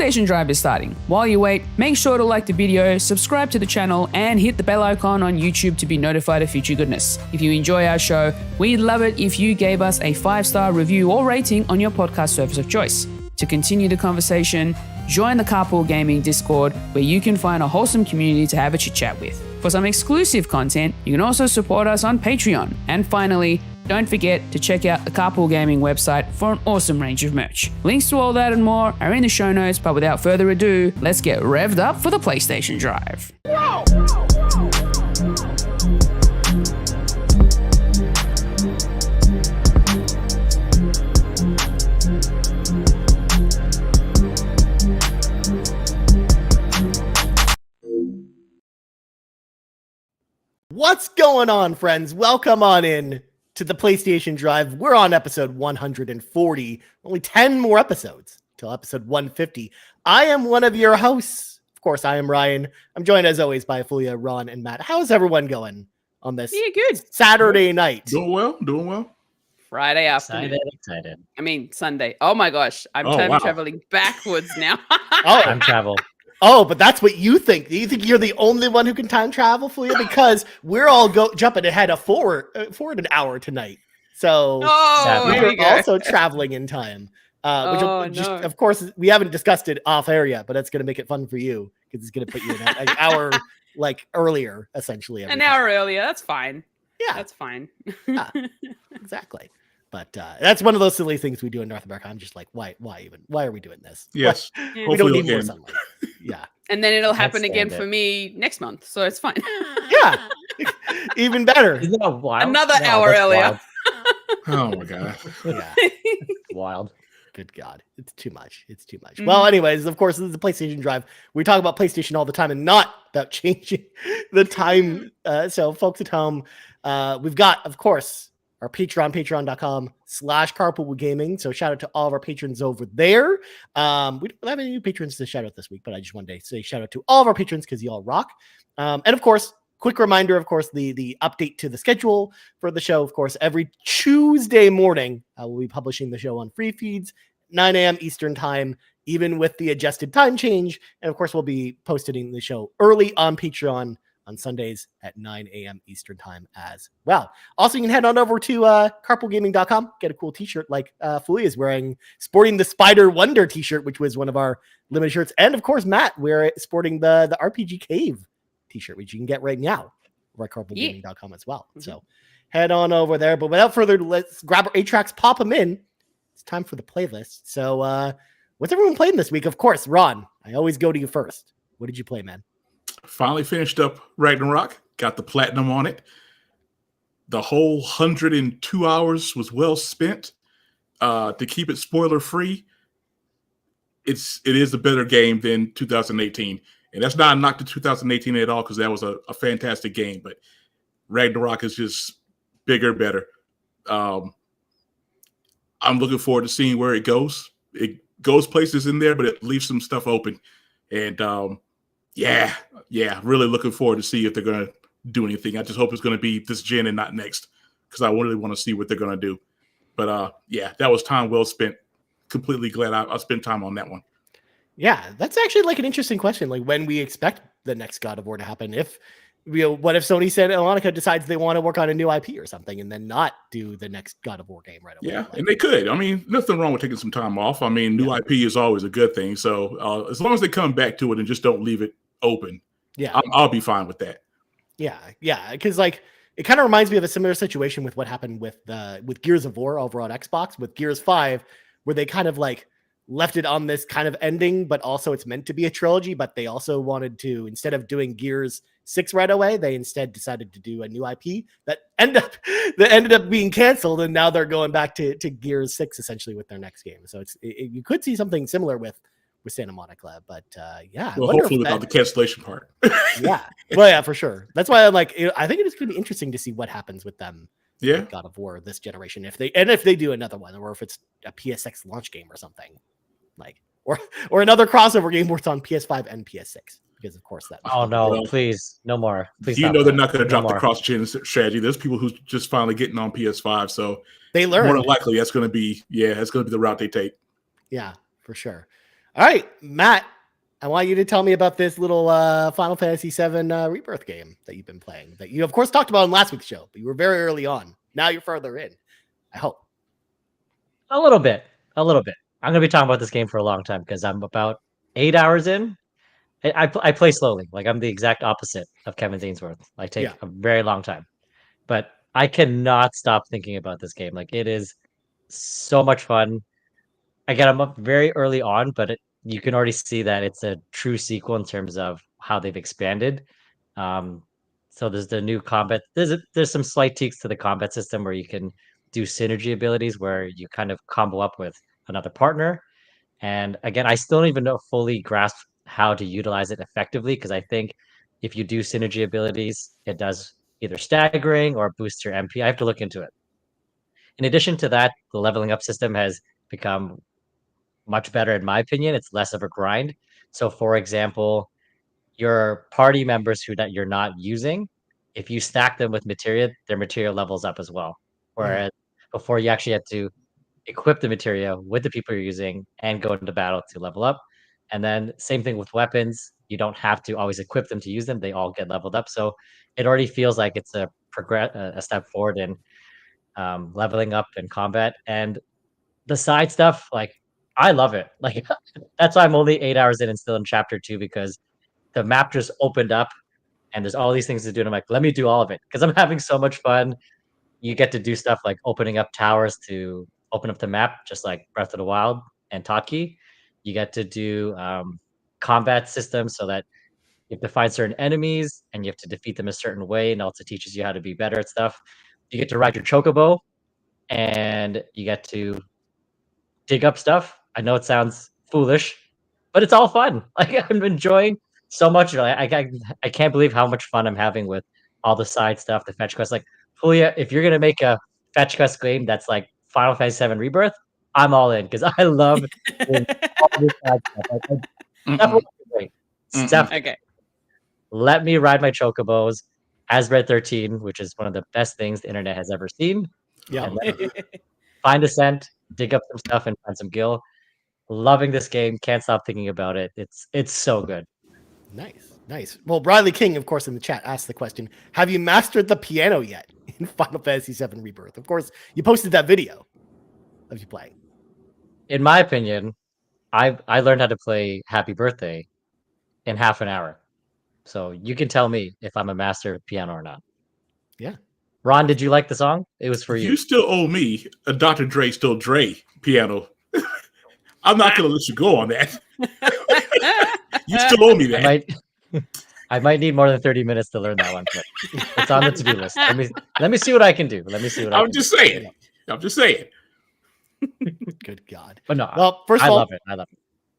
PlayStation Drive is starting. While you wait, make sure to like the video, subscribe to the channel, and hit the bell icon on YouTube to be notified of future goodness. If you enjoy our show, we'd love it if you gave us a 5-star review or rating on your podcast service of choice. To continue the conversation, join the Carpool Gaming Discord, where you can find a wholesome community to have a chit chat with. For some exclusive content, you can also support us on Patreon. And finally, don't forget to check out the Carpool Gaming website for an awesome range of merch. Links to all that and more are in the show notes, but without further ado, let's get revved up for the PlayStation Drive. Whoa. What's going on, friends? Welcome on in to the PlayStation Drive. We're on episode 140. Only 10 more episodes till episode 150. I am one of your hosts. Of course, I am Ryan. I'm joined as always by Fulia, Ron, and Matt. How's everyone going on this good Saturday night? Doing well. Friday afternoon. Excited. I mean, Sunday. Oh my gosh. I'm traveling backwards now. Time travel. Oh, but that's what you think. Do you think you're the only one who can time travel, Fulia? Because we're all jumping ahead of forward an hour tonight. So we're also traveling in time. Of course, we haven't discussed it off air yet, but it's going to make it fun for you because it's going to put you in an hour earlier, essentially. An hour earlier. That's fine. Yeah, that's fine. Yeah, exactly. But that's one of those silly things we do in North America. I'm just like, why are we doing this? Yes. We don't need more sunlight. Yeah. And then it'll happen again for me next month. So it's fine. Yeah. Even better. Isn't that wild? Another hour earlier. Oh my God. Yeah. It's wild. Good God. It's too much. Mm-hmm. Well, anyways, of course, this is the PlayStation Drive. We talk about PlayStation all the time and not about changing the time. So folks at home, we've got, of course, our Patreon, patreon.com/carpoolgaming. So shout out to all of our patrons over there. We don't have any new patrons to shout out this week, but I just wanted to say shout out to all of our patrons because you all rock. And of course, quick reminder, of course, the update to the schedule for the show. Of course, every Tuesday morning, we'll be publishing the show on free feeds, 9 a.m. Eastern time, even with the adjusted time change. And of course, we'll be posting the show early on Patreon on Sundays at 9 a.m. Eastern time as well. Also, you can head on over to carpoolgaming.com, get a cool t-shirt like Fulia is wearing, sporting the Spider Wonder t-shirt, which was one of our limited shirts. And of course, Matt, we're sporting the RPG Cave t-shirt, which you can get right now over at carpoolgaming.com as well. Mm-hmm. So head on over there. But without further ado, let's grab our 8 tracks, pop them in. It's time for the playlist. So what's everyone playing this week? Of course, Ron, I always go to you first. What did you play, man? Finally finished up Ragnarok, got the platinum on it. The whole 102 hours was well spent. To keep it spoiler free, it is a better game than 2018. And that's not a knock to 2018 at all, because that was a fantastic game. But Ragnarok is just bigger, better. I'm looking forward to seeing where it goes. It goes places in there, but it leaves some stuff open. And yeah, really looking forward to see if they're going to do anything. I just hope it's going to be this gen and not next, because I really want to see what they're going to do. But yeah, that was time well spent. Completely glad I spent time on that one. Yeah, that's actually like an interesting question. Like when we expect the next God of War to happen. What if Sony Santa Monica decides they want to work on a new IP or something and then not do the next God of War game right away? Yeah, and they could. I mean, nothing wrong with taking some time off. I mean, new IP is always a good thing. So as long as they come back to it and just don't leave it open, I'll be fine with that. Yeah, because like it kind of reminds me of a similar situation with what happened with Gears of War over on Xbox with Gears 5, where they kind of like left it on this kind of ending, but also it's meant to be a trilogy. But they also wanted to, instead of doing Gears 6 right away, they instead decided to do a new IP that ended up being canceled, and now they're going back to Gears 6 essentially with their next game. So you could see something similar with Santa Monica, but yeah. Well, hopefully without the cancellation part. Yeah, well, yeah, for sure. That's why I think it is going to be interesting to see what happens with them. Yeah, God of War this generation, if they do another one, or if it's a PSX launch game or something, like or another crossover game where it's on PS5 and PS6, because of course that. Oh no, please, no more. Please, you know they're not going to drop the cross-gen strategy. There's people who's just finally getting on PS5, so they learn. More than likely, that's going to be the route they take. Yeah, for sure. All right, Matt, I want you to tell me about this little Final Fantasy VII Rebirth game that you've been playing. That you, of course, talked about in last week's show, but you were very early on. Now you're further in. I hope. A little bit. I'm going to be talking about this game for a long time because I'm about 8 hours in. I play slowly. Like I'm the exact opposite of Kevin Ainsworth. I take a very long time, but I cannot stop thinking about this game. Like it is so much fun. Again, I'm up very early on, but you can already see that it's a true sequel in terms of how they've expanded. So there's the new combat. There's some slight tweaks to the combat system where you can do synergy abilities where you kind of combo up with another partner. And again, I still don't even know fully grasp how to utilize it effectively because I think if you do synergy abilities, it does either staggering or boosts your MP. I have to look into it. In addition to that, the leveling up system has become much better in my opinion. It's less of a grind. So for example, your party members that you're not using, if you stack them with materia, their materia levels up as well. Whereas before you actually had to equip the materia with the people you're using and go into battle to level up. And then same thing with weapons. You don't have to always equip them to use them. They all get leveled up. So it already feels like it's a step forward in leveling up in combat. And the side stuff, like I love it. Like that's why I'm only 8 hours in and still in chapter 2 because the map just opened up and there's all these things to do. And I'm like, let me do all of it because I'm having so much fun. You get to do stuff like opening up towers to open up the map, just like Breath of the Wild and Totkey. You get to do combat systems so that you have to find certain enemies and you have to defeat them a certain way, and also teaches you how to be better at stuff. You get to ride your chocobo and you get to dig up stuff. I know it sounds foolish, but it's all fun. Like I'm enjoying so much. I can't believe how much fun I'm having with all the side stuff, the fetch quests. Like, Julia, if you're gonna make a fetch quest game that's like Final Fantasy VII Rebirth, I'm all in because I love doing all this side stuff. Like, great. Steph, Okay. let me ride my chocobos as Red 13, which is one of the best things the internet has ever seen. Yeah. And let me find a scent, dig up some stuff, and find some gil. Loving this game. Can't stop thinking about it. It's so good. Nice. Well, Riley King, of course, in the chat asked the question, have you mastered the piano yet in Final Fantasy VII Rebirth? Of course, you posted that video of you playing. In my opinion, I learned how to play Happy Birthday in half an hour. So you can tell me if I'm a master of piano or not. Yeah. Ron, did you like the song? It was for you. You still owe me a Dr. Dre Still Dre piano. I'm not going to let you go on that. You still owe me that. I might need more than 30 minutes to learn that one, but it's on the to-do list. Let me see what I can do. I'm just saying. Good God. But no, well, first of all, I love it.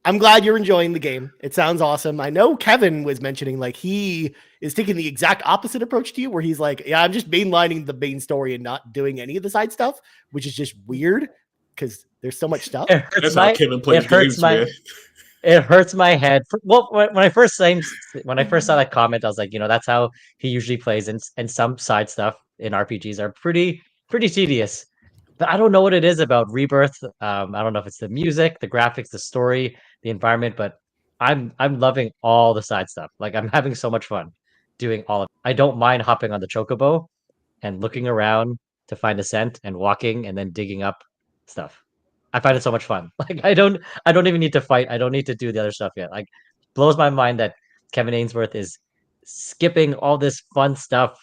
I'm glad you're enjoying the game. It sounds awesome. I know Kevin was mentioning like he is taking the exact opposite approach to you, where he's like, yeah, I'm just mainlining the main story and not doing any of the side stuff, which is just weird because there's so much stuff. That's how Kevin plays games, man. It hurts my head. Well, when I first saw that comment, I was like, that's how he usually plays. And some side stuff in RPGs are pretty tedious. But I don't know what it is about Rebirth. I don't know if it's the music, the graphics, the story, the environment, but I'm loving all the side stuff. Like I'm having so much fun doing all of it. I don't mind hopping on the chocobo and looking around to find a scent and walking and then digging up stuff. I find it so much fun. Like I don't even need to fight. I don't need to do the other stuff yet. Like blows my mind that Kevin Ainsworth is skipping all this fun stuff.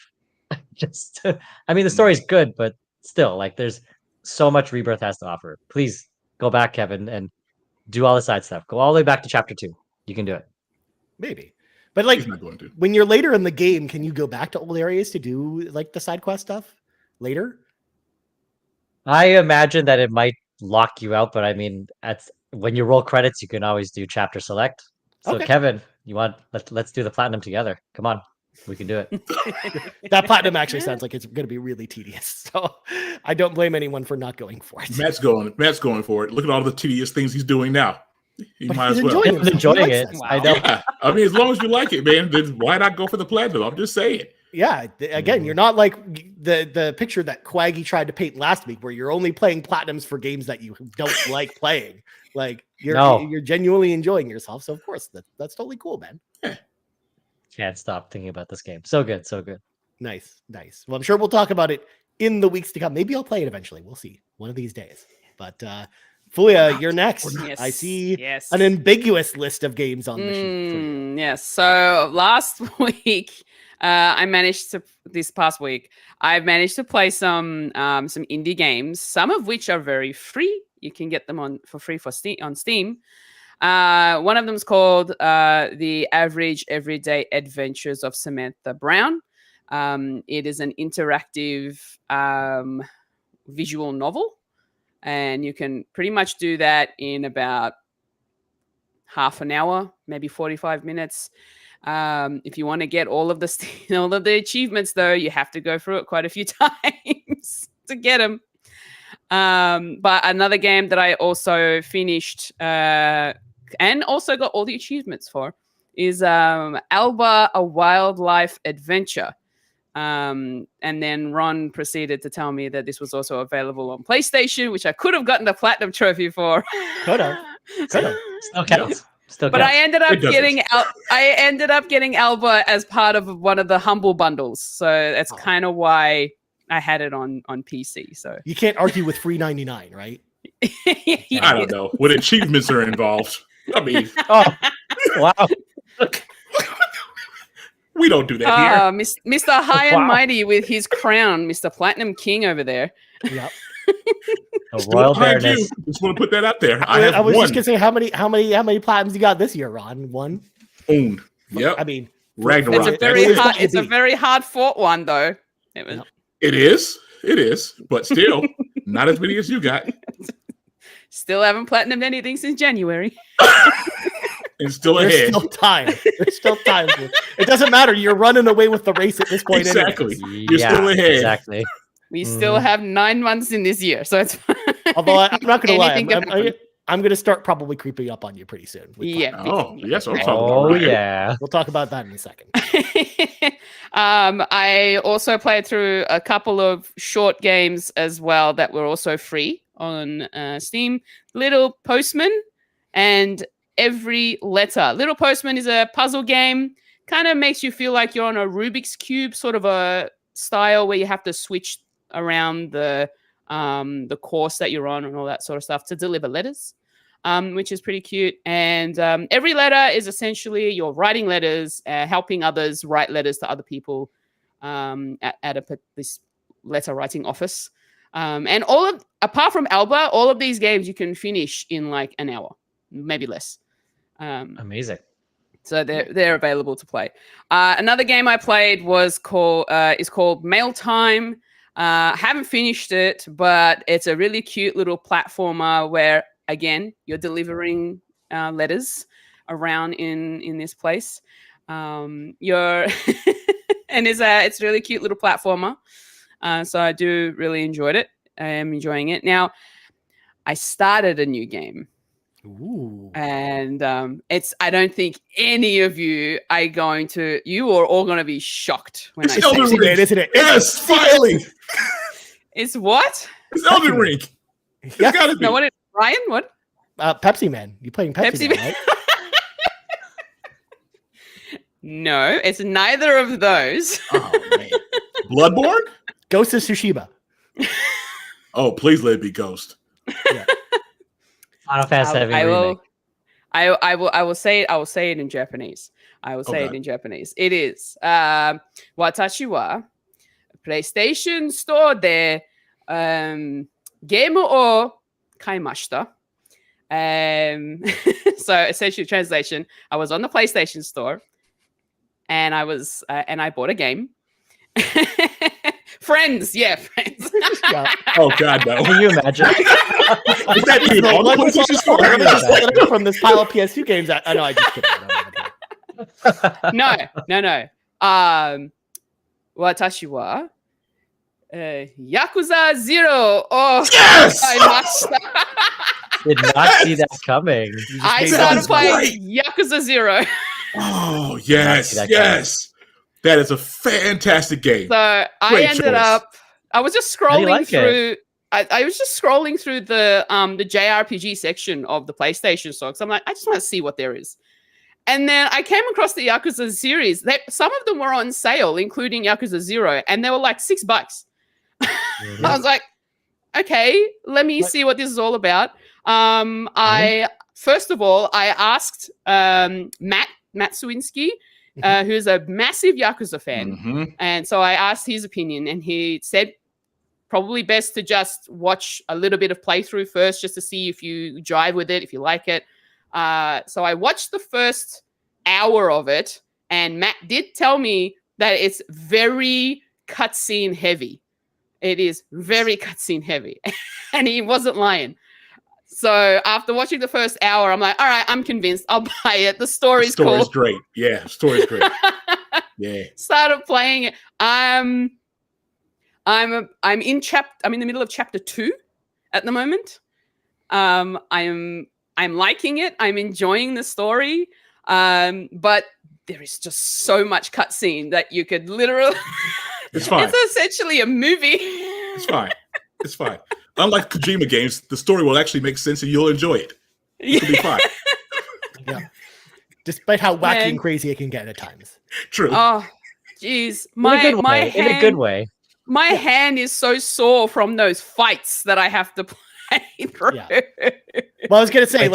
I mean, the story's good, but still, like there's so much Rebirth has to offer. Please go back, Kevin, and do all the side stuff. Go all the way back to chapter 2. You can do it. Maybe. But like He's not going to. when you're later in the game, can you go back to old areas to do like the side quest stuff later? I imagine that it might lock you out, but I mean, when you roll credits, you can always do chapter select. So Okay. Kevin, let's do the platinum together. Come on, we can do it. That platinum actually sounds like it's going to be really tedious. So I don't blame anyone for not going for it. Matt's going for it. Look at all the tedious things he's doing now. He But might he's as well. enjoying He's enjoying it. Wow. I know. Yeah. I mean, as long as you like it, man, then why not go for the platinum? I'm just saying. Yeah, again, you're not like the picture that Cwaggy tried to paint last week, where you're only playing platinums for games that you don't like playing. Like No. you're genuinely enjoying yourself. So of course that's totally cool, man. Can't stop thinking about this game. So good, so good. Nice. Well, I'm sure we'll talk about it in the weeks to come. Maybe I'll play it eventually. We'll see one of these days. But Fulia, you're next. Yes, I see yes. an ambiguous list of games on the sheet for you. Yes. So last week, this past week, I've managed to play some indie games, some of which are very free. You can get them for free on Steam. One of them is called The Average Everyday Adventures of Samantha Brown. It is an interactive visual novel, and you can pretty much do that in about half an hour, maybe 45 minutes. If you want to get all of the achievements, though, you have to go through it quite a few times to get them. But another game that I also finished and also got all the achievements for is Alba, A Wildlife Adventure. And then Ron proceeded to tell me that this was also available on PlayStation, which I could have gotten the platinum trophy for. Could have. Still counts. Still But counts. I ended up getting Alba as part of one of the Humble bundles, so that's kind of why I had it on PC. So You can't argue with free 99, right? I don't know. When achievements are involved. I mean, Oh, wow. we don't do that here. Mr. High Wow. and Mighty with his crown, Mr. Platinum King over there. Yep. A Still royal behind you. baroness. Just want to put that out there. I was one. just gonna say how many platinums you got this year, Ron? One. Own. Yep. I mean, Ragnarok. It's a Right. very That's hard. what It's a be. very hard fought one, though. It was It is. It is. But still, not as many as you got. still haven't platinumed anything since January. And still there's ahead. still time. There's still time. It doesn't matter. You're running away with the race at this point. Exactly. anyways. You're still ahead. Exactly. We still have 9 months in this year, so it's fine. Although I'm not gonna lie, Anything can happen. I'm gonna start probably creeping up on you pretty soon. with Yeah. platinum. Oh, yes. I'm talking Oh, about right. yeah. We'll talk about that in a second. I also played through a couple of short games as well that were also free on Steam. Little Postman and Every Letter. Little Postman is a puzzle game. Kind of makes you feel like you're on a Rubik's Cube sort of a style where you have to switch around the course that you're on and all that sort of stuff to deliver letters. Which is pretty cute. And every letter is essentially you're writing letters, helping others write letters to other people at this letter writing office. And apart from Alba, all of these games you can finish in like an hour, maybe less. Amazing. So they're available to play. Another game I played is called Mail Time. Haven't finished it, but it's a really cute little platformer where, again, you're delivering letters around in this place. And it's a really cute little platformer. So I do really enjoyed it. I am enjoying it. Now, I started a new game. Ooh. And I don't think any of you are all going to be shocked when I It's say Elden Sexy Ring. man, isn't it? Yes, finally. it's what? It's Elden Ring. It's Yeah. gotta be. No, what? Ryan? What? Pepsi Man. You playing Pepsi, Pepsi Man, right? No, it's neither of those. Oh man. Bloodborne? Ghost of Tsushima. Oh, please let it be Ghost. Final Fantasy VII I remake. will say it. I will say it in Japanese. I will say it in Japanese. It is Watashi wa PlayStation Store de game o kaimashita. So essentially, translation: I was on the PlayStation Store, and I bought a game. Friends. Yeah. Oh, God, no. Can you imagine? Is that even on the PlayStation Store? Let me just pull it up from this pile of PS2 games. I know. I just kidding. No. Watashi wa Yakuza 0 o Yes! kaimashita. Did not see that coming. I made started that playing Yakuza 0. Oh, yes, that yes. That is a fantastic game. So I Great ended choice. up, I was just How do you scrolling like it? through. I was just scrolling through the JRPG section of the PlayStation store because I'm like, I just want to see what there is. And then I came across the Yakuza series. Some of them were on sale, including Yakuza 0, and they were like $6. I was like, okay, let me see what this is all about. I first of all, I asked Matt Swinsky, who's a massive Yakuza fan, and so I asked his opinion, and he said probably best to just watch a little bit of playthrough first, just to see if you jive with it, if you like it. So I watched the first hour of it, and Matt did tell me that it's very cutscene heavy. It is very cutscene heavy, and he wasn't lying. So after watching the first hour, I'm like, all right, I'm convinced. I'll buy it. The story's cool. The story's great. Yeah, the story's great. Yeah. Started playing it. I'm in the middle of chapter 2 at the moment. I'm liking it. I'm enjoying the story. But there is just so much cutscene that you could literally It's fine. It's essentially a movie. It's fine. It's fine. Unlike Kojima games, the story will actually make sense and you'll enjoy it. It'll be fine. Yeah. Despite how wacky and crazy it can get at times. True. Oh, jeez. In a good way. My hand is so sore from those fights that I have to play through. Yeah. Well, I was gonna say,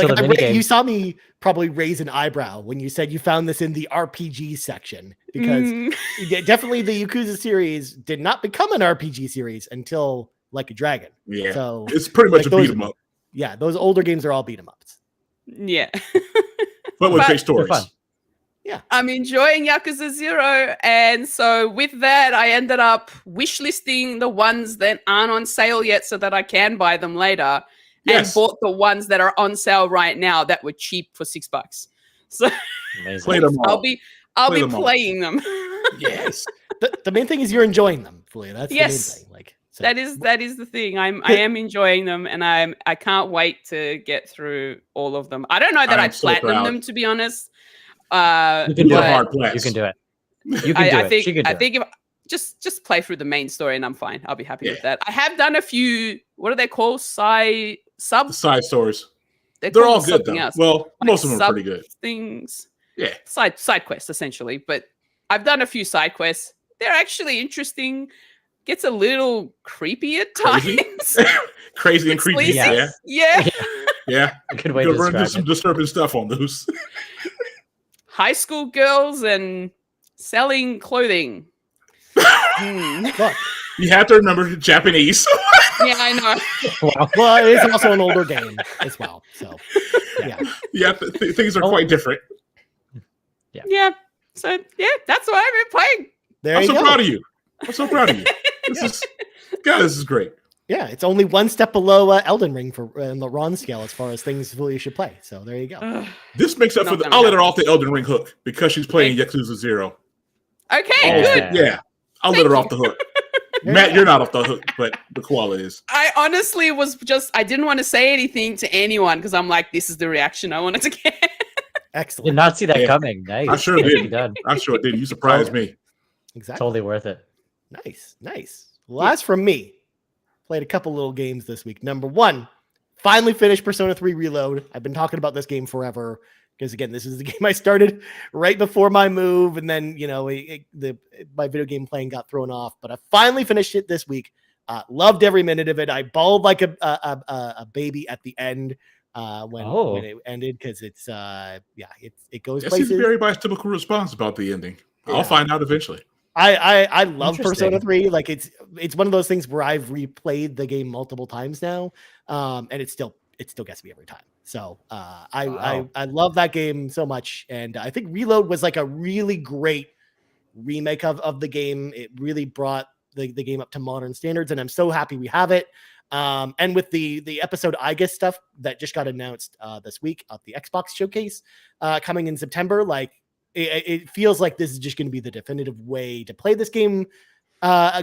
you saw me probably raise an eyebrow when you said you found this in the RPG section, because definitely the Yakuza series did not become an RPG series until Like a Dragon. Yeah, so it's pretty much a beat 'em up. Yeah, those older games are all beat 'em ups. Yeah, but with great stories. Fun. Yeah, I'm enjoying Yakuza 0, and so with that, I ended up wishlisting the ones that aren't on sale yet, so that I can buy them later. And bought the ones that are on sale right now that were cheap for $6. So play them all. I'll be playing them. Yes. The main thing is you're enjoying them, Fulia. That's the main thing. Like that is the thing. I am enjoying them, and I can't wait to get through all of them. I don't know that I'd platinum them, to be honest. You can do it. You can do it. You can do it. I think if just play through the main story and I'm fine. I'll be happy with that. I have done a few. What are they called? Side stories. They're all good though. Else. Well, most of them are pretty good. Things. Yeah. Side quests essentially, but I've done a few side quests. They're actually interesting. Gets a little creepy at times. Crazy and creepy. Yeah. Yeah. Good way to run into describe some disturbing stuff on those. High school girls and selling clothing. Look, you have to remember Japanese. Yeah, I know. Well, it is also an older game as well. So, yeah, things are quite different. Yeah. So, that's what I've been playing. I'm so proud of you. I'm so proud of you. This is great. Yeah, it's only one step below Elden Ring for the Ron scale as far as things Fulia should play. So there you go. This makes up for I'll let her off the Elden Ring hook because she's playing Yakuza 0. Okay, good. Yeah, I'll let her off the hook. Matt, you're not off the hook, but the koala is. I honestly I didn't want to say anything to anyone because I'm like, this is the reaction I wanted to get. Excellent. Did not see that coming. Nice. I sure did. I sure did. You surprised me. Exactly. Totally worth it. Nice. Well, as for me, played a couple little games this week. Number one, finally finished Persona 3 Reload. I've been talking about this game forever because, again, this is the game I started right before my move, and then, my video game playing got thrown off, but I finally finished it this week. Loved every minute of it. I bawled like a baby at the end when it ended because it goes places. That's a very typical response about the ending. Yeah. I'll find out eventually. I love Persona 3. Like it's one of those things where I've replayed the game multiple times now, and it still gets me every time. So I love that game so much, and I think Reload was like a really great remake of the game. It really brought the game up to modern standards, and I'm so happy we have it. And with the episode I guess stuff that just got announced this week at the Xbox showcase coming in September, like. It feels like this is just going to be the definitive way to play this game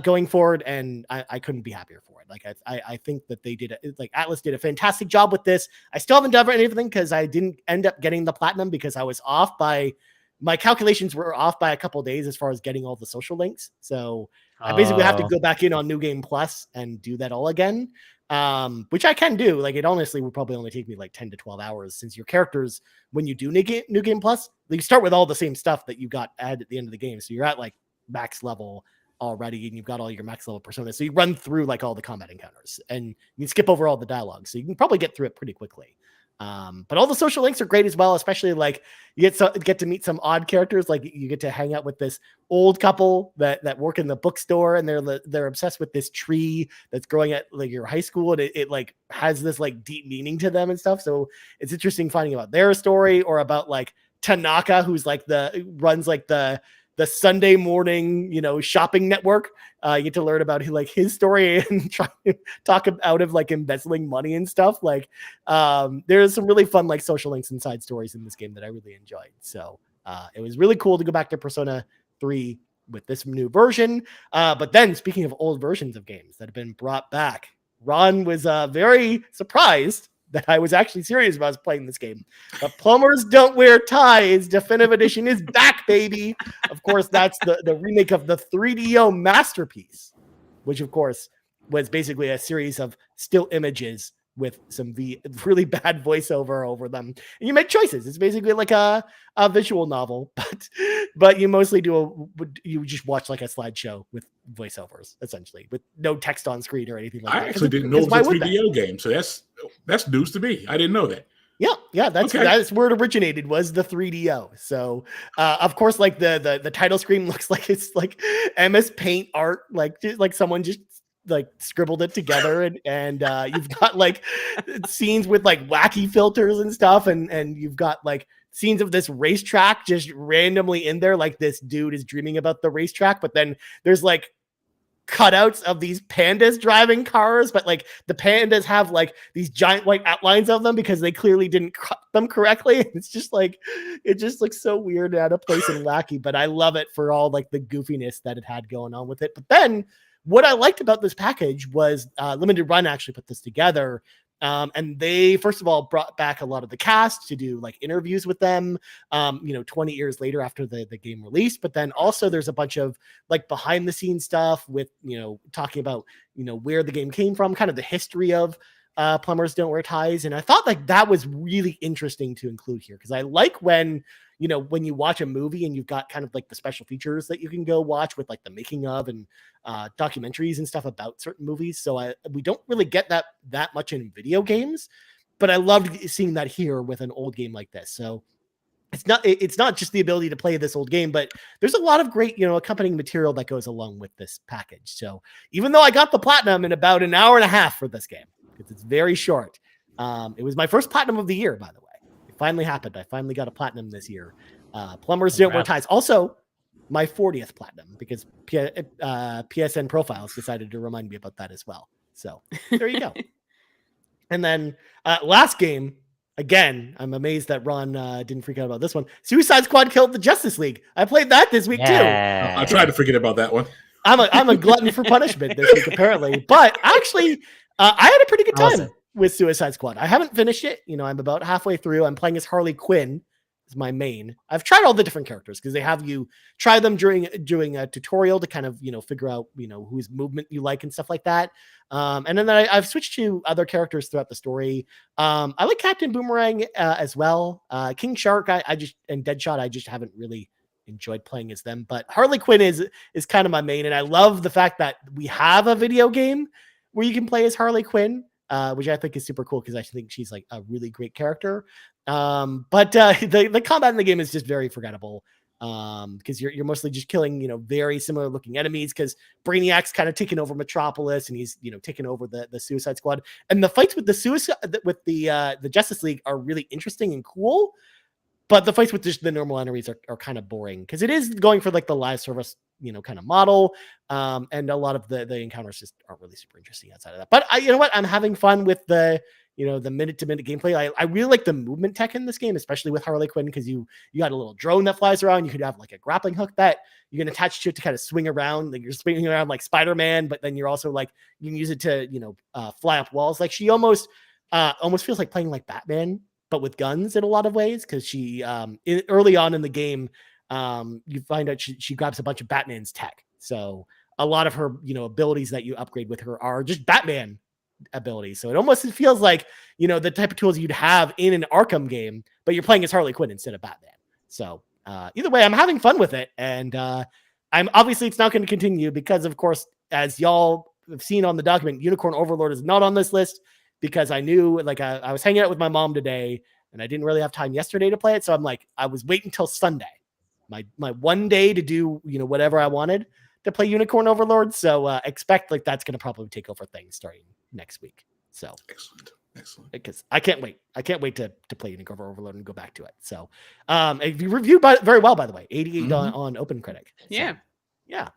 going forward, and I couldn't be happier for it. Like I think that they did Atlas did a fantastic job with this. I still haven't done anything because I didn't end up getting the platinum because I was off by my calculations were off by a couple of days as far as getting all the social links. So I basically have to go back in on New Game Plus and do that all again. which I can do. Like, it honestly would probably only take me like 10 to 12 hours, since your characters, when you do New Game Plus, you start with all the same stuff that you got added at the end of the game. So you're at like max level already, and you've got all your max level personas. So you run through like all the combat encounters, and you can skip over all the dialogue. So you can probably get through it pretty quickly. But all the social links are great as well, especially like you get to meet some odd characters. Like, you get to hang out with this old couple that work in the bookstore, and they're obsessed with this tree that's growing at like your high school, and it like has this like deep meaning to them and stuff. So it's interesting finding about their story, or about like Tanaka, who's like runs like the Sunday morning, shopping network. You get to learn about his story and try to talk out of like embezzling money and stuff. Like, there's some really fun like social links and side stories in this game that I really enjoyed. So it was really cool to go back to Persona 3 with this new version. But then, speaking of old versions of games that have been brought back, Ron was very surprised that I was actually serious about playing this game. But Plumbers Don't Wear Ties Definitive Edition is back, baby. Of course, that's the remake of the 3DO masterpiece, which of course was basically a series of still images with some really bad voiceover over them. And you make choices. It's basically like a visual novel, but you mostly you just watch like a slideshow with voiceovers, essentially, with no text on screen or anything like that. I actually didn't know it was a 3DO game, so that's news to me. I didn't know that. Yeah, that's where it originated, was the 3DO. So, of course, like the title screen looks like it's like MS Paint art, like someone just like scribbled it together, and you've got like scenes with like wacky filters and stuff, and you've got like scenes of this racetrack just randomly in there, like this dude is dreaming about the racetrack, but then there's like cutouts of these pandas driving cars, but like the pandas have like these giant white outlines of them because they clearly didn't cut them correctly. It's just like, it just looks so weird and out of place and wacky, but I love it for all like the goofiness that it had going on with it. But then what I liked about this package was Limited Run actually put this together. And they, first of all, brought back a lot of the cast to do like interviews with them, 20 years later after the game released. But then also there's a bunch of like behind the scenes stuff with, talking about, where the game came from, kind of the history of Plumbers Don't Wear Ties. And I thought like that was really interesting to include here, because I like when you watch a movie and you've got kind of like the special features that you can go watch with like the making of and documentaries and stuff about certain movies. So we don't really get that much in video games, but I loved seeing that here with an old game like this. So it's not just the ability to play this old game, but there's a lot of great, accompanying material that goes along with this package. So even though I got the platinum in about an hour and a half for this game, because it's very short, it was my first platinum of the year, by the way. Finally happened. I finally got a platinum this year. Plumbers Don't Wear Ties. Also, my 40th platinum, because PSN Profiles decided to remind me about that as well. So there you go. And then last game, again, I'm amazed that Ron didn't freak out about this one. Suicide Squad killed the Justice League. I played that this week too. I tried to forget about that one. I'm a glutton for punishment this week, apparently. But actually, I had a pretty good time with Suicide Squad. I haven't finished it. I'm about halfway through. I'm playing as Harley Quinn as my main. I've tried all the different characters because they have you try them during a tutorial to kind of, figure out, whose movement you like and stuff like that. And then I've switched to other characters throughout the story. I like Captain Boomerang as well. King Shark, and Deadshot, I just haven't really enjoyed playing as them. But Harley Quinn is kind of my main. And I love the fact that we have a video game where you can play as Harley Quinn. Which I think is super cool because I think she's like a really great character. But the combat in the game is just very forgettable because you're mostly just killing, very similar looking enemies, because Brainiac's kind of taking over Metropolis and he's, taking over the Suicide Squad. And the fights with the Justice League are really interesting and cool. But the fights with just the normal enemies are kind of boring because it is going for like the live service, kind of model. And a lot of the encounters just aren't really super interesting outside of that. But you know what? I'm having fun with the minute to minute gameplay. I really like the movement tech in this game, especially with Harley Quinn, because you got a little drone that flies around. You could have like a grappling hook that you can attach to it to kind of swing around. Like you're swinging around like Spider-Man, but then you're also like, you can use it to, fly up walls. Like she almost feels like playing like Batman, but with guns in a lot of ways, because she early on in the game, you find out she grabs a bunch of Batman's tech. So a lot of her, abilities that you upgrade with her are just Batman ability. So it almost feels like, the type of tools you'd have in an Arkham game, but you're playing as Harley Quinn instead of Batman. So either way, I'm having fun with it. And I'm obviously it's not going to continue because, of course, as y'all have seen on the document, Unicorn Overlord is not on this list because I knew I was hanging out with my mom today and I didn't really have time yesterday to play it. So I'm like, I was waiting until Sunday, my one day to do, whatever I wanted to play Unicorn Overlord. So expect that's going to probably take over things starting next week. So excellent. Because I can't wait. I can't wait to play Unicorn Overlord and go back to it. So if you reviewed very well, by the way, 88 on OpenCritic. So, yeah.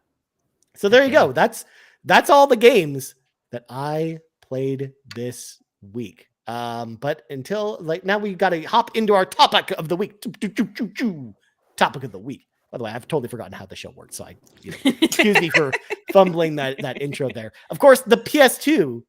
So there you go. That's all the games that I played this week. But until now, we got to hop into our topic of the week. Topic of the week. By the way, I've totally forgotten how the show works, so excuse me for fumbling that intro there. Of course, the PS2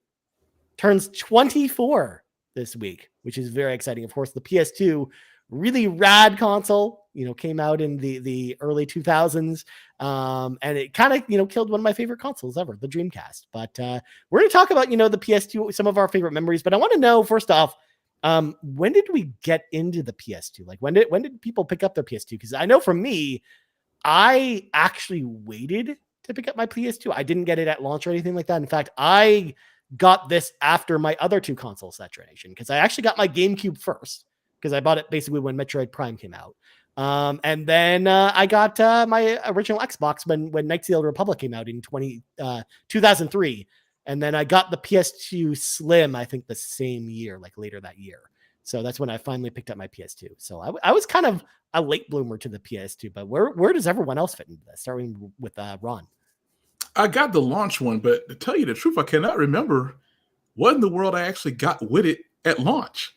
turns 24 this week, which is very exciting. Of course, the PS2, really rad console, came out in the early 2000s, and it kind of killed one of my favorite consoles ever, the Dreamcast. But we're going to talk about the PS2, some of our favorite memories. But I want to know first off, when did we get into the PS2? Like when did people pick up their PS2? Because I know for me, I actually waited to pick up my PS2. I didn't get it at launch or anything like that. In fact, I got this after my other two consoles that generation because I actually got my GameCube first because I bought it basically when Metroid Prime came out. And then I got my original Xbox when Knights of the Old Republic came out in 2003. And then I got the PS2 Slim, I think the same year, later that year. So that's when I finally picked up my PS2. So I was kind of a late bloomer to the PS2, but where does everyone else fit into this? Starting with Ron. I got the launch one, but to tell you the truth, I cannot remember what in the world I actually got with it at launch,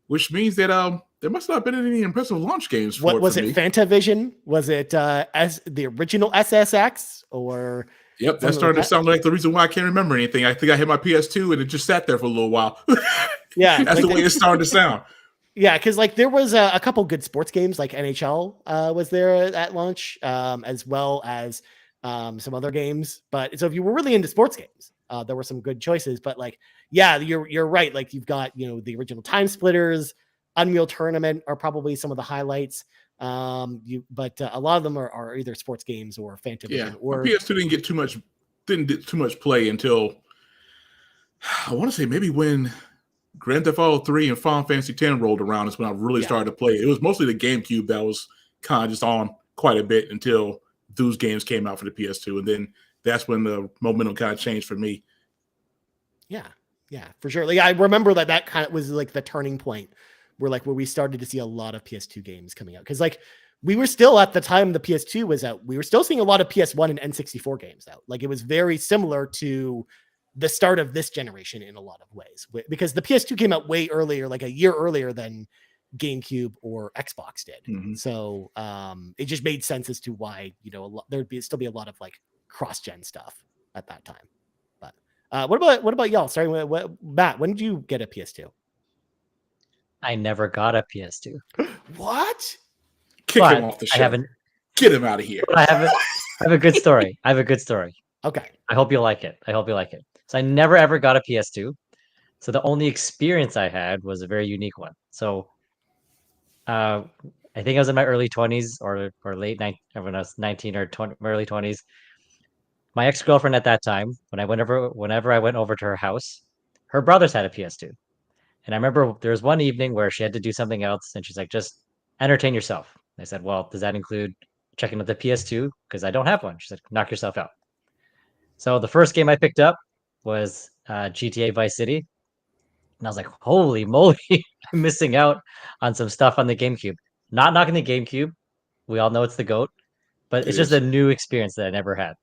which means that there must not have been any impressive launch games for was it. Was it Fantavision? Was it as the original SSX or? Yep, that started to sound like the reason why I can't remember anything. I think I hit my PS2 and it just sat there for a little while. Yeah, that's the way it started to sound. Yeah, because there was a couple good sports games, like NHL was there at launch, as well as some other games. But so if you were really into sports games, there were some good choices. But you're right. You've got the original Time Splitters, Unreal Tournament are probably some of the highlights. But a lot of them are either sports games or Fantavision. Or PS2 didn't get too much play until I want to say maybe when Grand Theft Auto 3 and Final Fantasy X rolled around is when I really started to play. It was mostly the GameCube that was kind of just on quite a bit until those games came out for the PS2, and then that's when the momentum kind of changed for me. Yeah, for sure. I remember that kind of was the turning point where we started to see a lot of PS2 games coming out because we were still at the time the PS2 was out. We were still seeing a lot of PS1 and N64 games out. It was very similar to the start of this generation in a lot of ways because the PS2 came out way earlier, a year earlier than GameCube or Xbox did. Mm-hmm. So it just made sense as to why there'd still be a lot of cross-gen stuff at that time. But what about y'all? Starting with Matt, when did you get a PS2? I never got a PS2. What? Kick him off the show. Get him out of here. I have a good story. Okay. I hope you like it. So I never ever got a PS2. So the only experience I had was a very unique one. So I think I was in my early 20s or late 19 when I was 19 or 20, early 20s. My ex-girlfriend at that time, whenever I went over to her house, her brothers had a PS2. And I remember there was one evening where she had to do something else and she's like, just entertain yourself. I said, well, does that include checking out the PS2? Because I don't have one. She said, knock yourself out. So the first game I picked up was GTA Vice City. And I was like, holy moly, I'm missing out on some stuff on the GameCube. Not knocking the GameCube. We all know it's the GOAT. But it's just a new experience that I never had.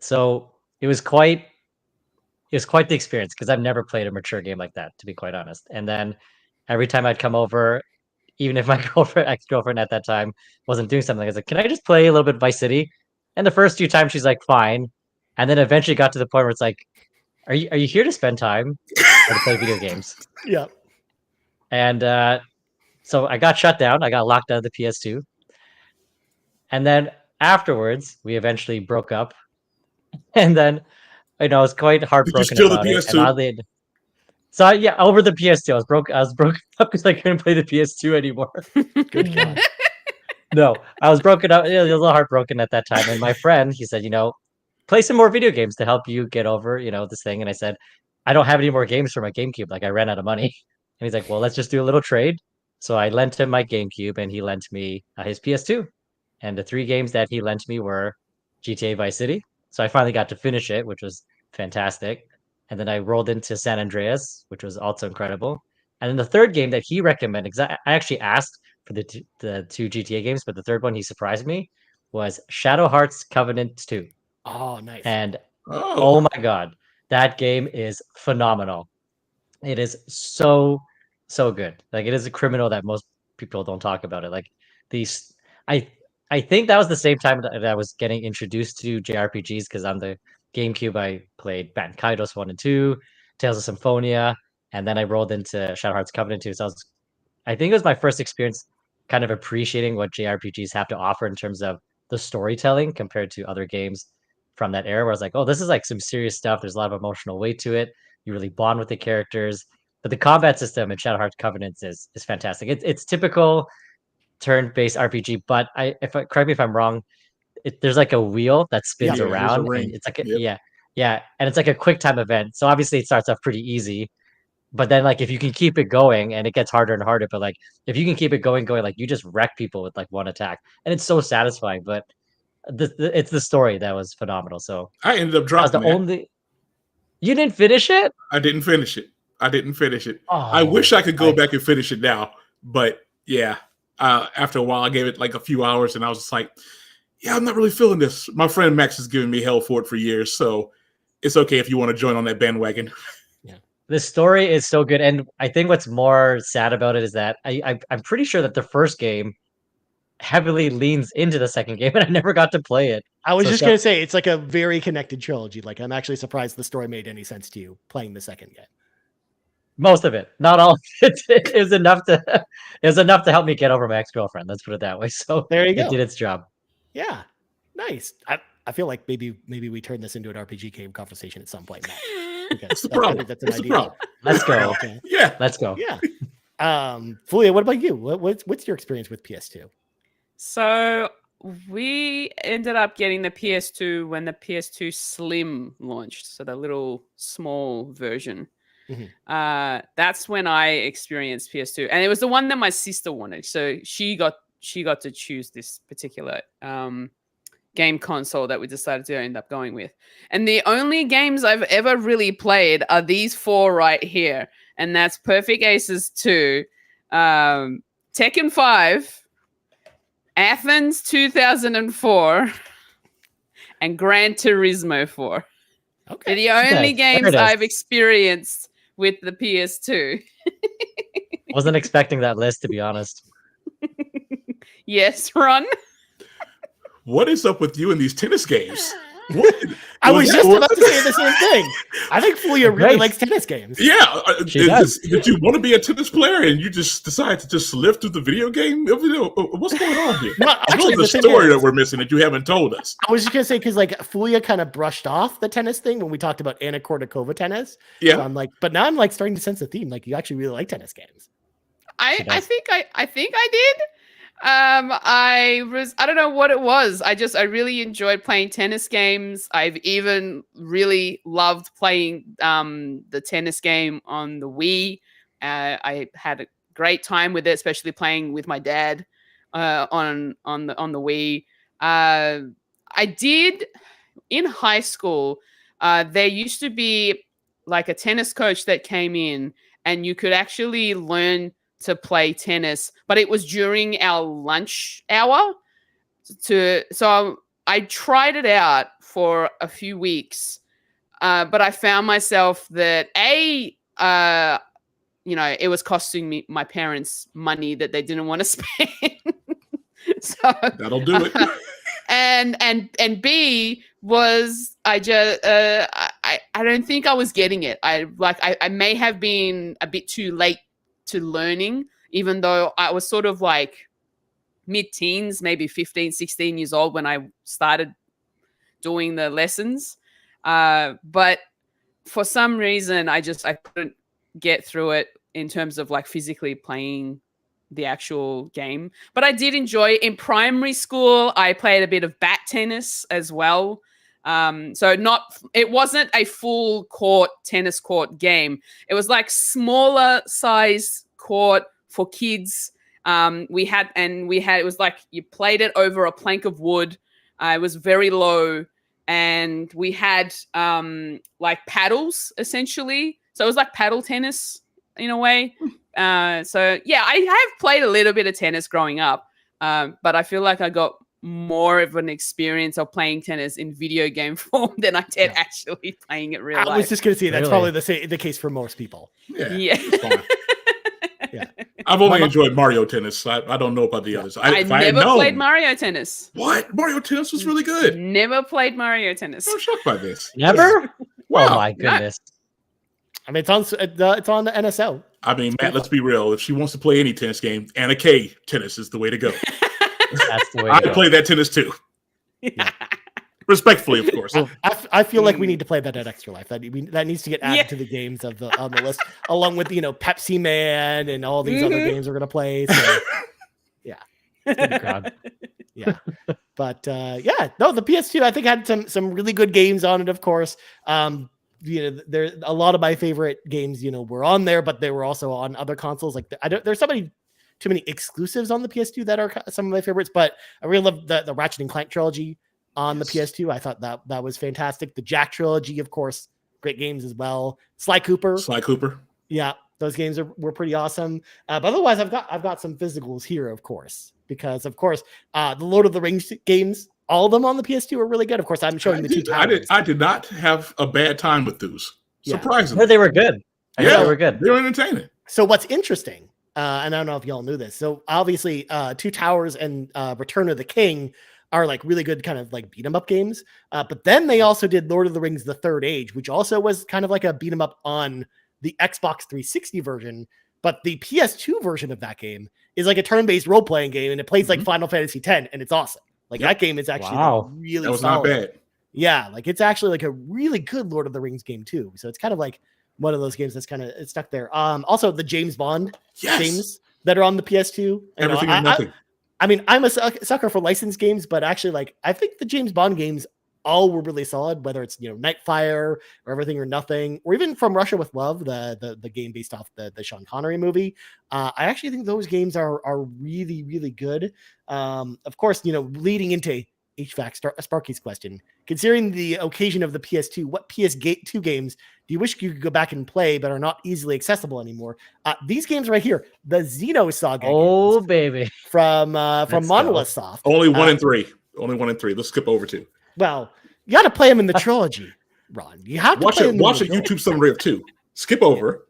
So it was quite the experience because I've never played a mature game like that, to be quite honest. And then every time I'd come over, even if my ex-girlfriend at that time wasn't doing something, I was like, can I just play a little bit of Vice City? And the first few times she's like, fine. And then eventually got to the point where it's like, are you here to spend time or to play video games? Yeah. And so I got shut down. I got locked out of the PS2. And then afterwards, we eventually broke up. And then I was quite heartbroken Did you steal about the it. PS2? And oddly, So yeah, over the PS2, I was broke up because I couldn't play the PS2 anymore. Good God. No, I was broken up. I was a little heartbroken at that time. And my friend, he said, play some more video games to help you get over, this thing. And I said, I don't have any more games for my GameCube. Like I ran out of money. And he's like, well, let's just do a little trade. So I lent him my GameCube and he lent me his PS2. And the 3 games that he lent me were GTA Vice City. So I finally got to finish it, which was fantastic. And then I rolled into San Andreas, which was also incredible. And then the third game that he recommended, because I actually asked for the 2 GTA games, but the third one he surprised me was Shadow Hearts Covenant 2. Oh, nice. And oh my God, that game is phenomenal. It is so good. Like it is a criminal that most people don't talk about it. Like these, I think that was the same time that I was getting introduced to JRPGs because on the GameCube I played Baten Kaitos 1 and 2, Tales of Symphonia, and then I rolled into Shadow Hearts Covenant 2. So I think it was my first experience kind of appreciating what JRPGs have to offer in terms of the storytelling compared to other games from that era where I was like, oh, this is like some serious stuff. There's a lot of emotional weight to it. You really bond with the characters. But the combat system in Shadow Hearts Covenants is fantastic. It's typical turn-based RPG, but correct me if I'm wrong, there's like a wheel that spins around. And it's like yeah, and it's like a quick time event. So obviously it starts off pretty easy. But then, like, if you can keep it going, and it gets harder and harder, but like, if you can keep it going, like, you just wreck people with like one attack, and it's so satisfying. But it's the story that was phenomenal. So I ended up dropping the only. You didn't finish it? I didn't finish it. Oh, I wish I could go back and finish it now, but yeah. After a while, I gave it like a few hours, and I was just like, "Yeah, I'm not really feeling this." My friend Max has given me hell for it for years, so it's okay if you want to join on that bandwagon. The story is so good, and I think what's more sad about it is that I'm pretty sure that the first game heavily leans into the second game, and I never got to play it. I was just gonna say it's like a very connected trilogy. Like I'm actually surprised the story made any sense to you playing the second game. Most of it, not all. It was enough to. It was enough to help me get over my ex-girlfriend. Let's put it that way. So there you go. It did its job. Yeah, nice. I feel like maybe we turn this into an RPG game conversation at some point. That's the problem. That's an idea. Problem. Let's go. Okay. Yeah, let's go. Yeah. Fulia, what about you? What's your experience with PS2? So we ended up getting the PS2 when the PS2 Slim launched, so the little small version. Mm-hmm. That's when I experienced PS2, and it was the one that my sister wanted. So she got to choose this particular game console that we decided to end up going with. And the only games I've ever really played are these 4 right here, and that's Perfect Aces 2, Tekken 5, Athens 2004, and Gran Turismo 4. Okay. They're the only games I've experienced with the PS2. Wasn't expecting that list, to be honest. Yes, Ron? What is up with you in these tennis games? I was just about to say the same thing. I think Fulia really likes tennis games. Yeah. Did you want to be a tennis player and you just decided to just live through the video game? What's going on here? No, actually, the story that we're missing that you haven't told us. I was just going to say, because like Fulia kind of brushed off the tennis thing when we talked about Anna Kournikova tennis. Yeah. So I'm like, but now I'm like starting to sense a theme. Like you actually really like tennis games. I think I did. I don't know what it was. I really enjoyed playing tennis games. I've even really loved playing the tennis game on the Wii. I had a great time with it, especially playing with my dad on the Wii. I did in high school. There used to be like a tennis coach that came in, and you could actually learn to play tennis, but it was during our lunch hour. So I tried it out for a few weeks, but I found myself that it was costing my parents money that they didn't want to spend. So that'll do it. And B was I don't think I was getting it. I may have been a bit too late to learning, even though I was sort of like mid-teens, maybe 15, 16 years old when I started doing the lessons. But for some reason, I couldn't get through it in terms of like physically playing the actual game, but I did enjoy it. In primary school, I played a bit of bat tennis as well. It wasn't a full court tennis court game. It was like smaller size court for kids. It was like you played it over a plank of wood. It was very low, and we had like paddles essentially. So it was like paddle tennis in a way. So yeah, I have played a little bit of tennis growing up, but I feel like I got more of an experience of playing tennis in video game form than I did actually playing it real life. I was just going to say that's probably the case for most people. Yeah. Yeah. I've only enjoyed Mario Tennis. I don't know about the others. I never played Mario Tennis. What? Mario Tennis was really good. Never played Mario Tennis. I'm shocked by this. Never? Wow. Oh my goodness. I mean, it's on the NSO. I mean, Matt, let's be real. If she wants to play any tennis game, Anna K tennis is the way to go. That's the way I to go. play that tennis too. Respectfully, of course. I feel like we need to play that at Extra Life. That needs to get added to the games on the list, along with Pepsi Man and all these other games we're gonna play. So, yeah, God. yeah. But the PS2 I think had some really good games on it. Of course, there a lot of my favorite games were on there, but they were also on other consoles. Like there's too many exclusives on the PS2 that are some of my favorites. But I really love the Ratchet and Clank trilogy on the PS2. I thought that was fantastic. The Jack trilogy, of course, great games as well. Sly Cooper. Yeah, those games were pretty awesome. But otherwise, I've got some physicals here, of course, because of course the Lord of the Rings games, all of them on the PS2 are really good. Of course, I'm showing the two towers. I did not have a bad time with those. Yeah. Surprisingly, No, they were good. They were good. They were entertaining. So what's interesting, and I don't know if y'all knew this. So obviously, Two Towers and Return of the King are like really good kind of like beat 'em up games. But then they also did Lord of the Rings: The Third Age, which also was kind of like a beat 'em up on the Xbox 360 version. But the PS2 version of that game is like a turn-based role-playing game, and it plays like Final Fantasy X, and it's awesome. Like that game is actually really that was solid. not bad. Yeah, like it's actually like a really good Lord of the Rings game too. So it's kind of like one of those games that's kind of stuck there. Also the James Bond games that are on the PS2. Everything and nothing. I mean, I'm a sucker for licensed games, but actually, like, I think the James Bond games all were really solid, whether it's, Nightfire or Everything or Nothing, or even From Russia with Love, the game based off the Sean Connery movie. I actually think those games are really, really good. Of course, leading into HVAC Sparky's question, considering the occasion of the PS2, what PS2 games do you wish you could go back and play but are not easily accessible anymore? These games right here, the Xeno Saga games baby. from Monolith Soft. Only 1 and 3. Only 1 and 3. Let's skip over 2. Well, you got to play them in the trilogy, Ron. You have to watch a YouTube summary of 2. Skip over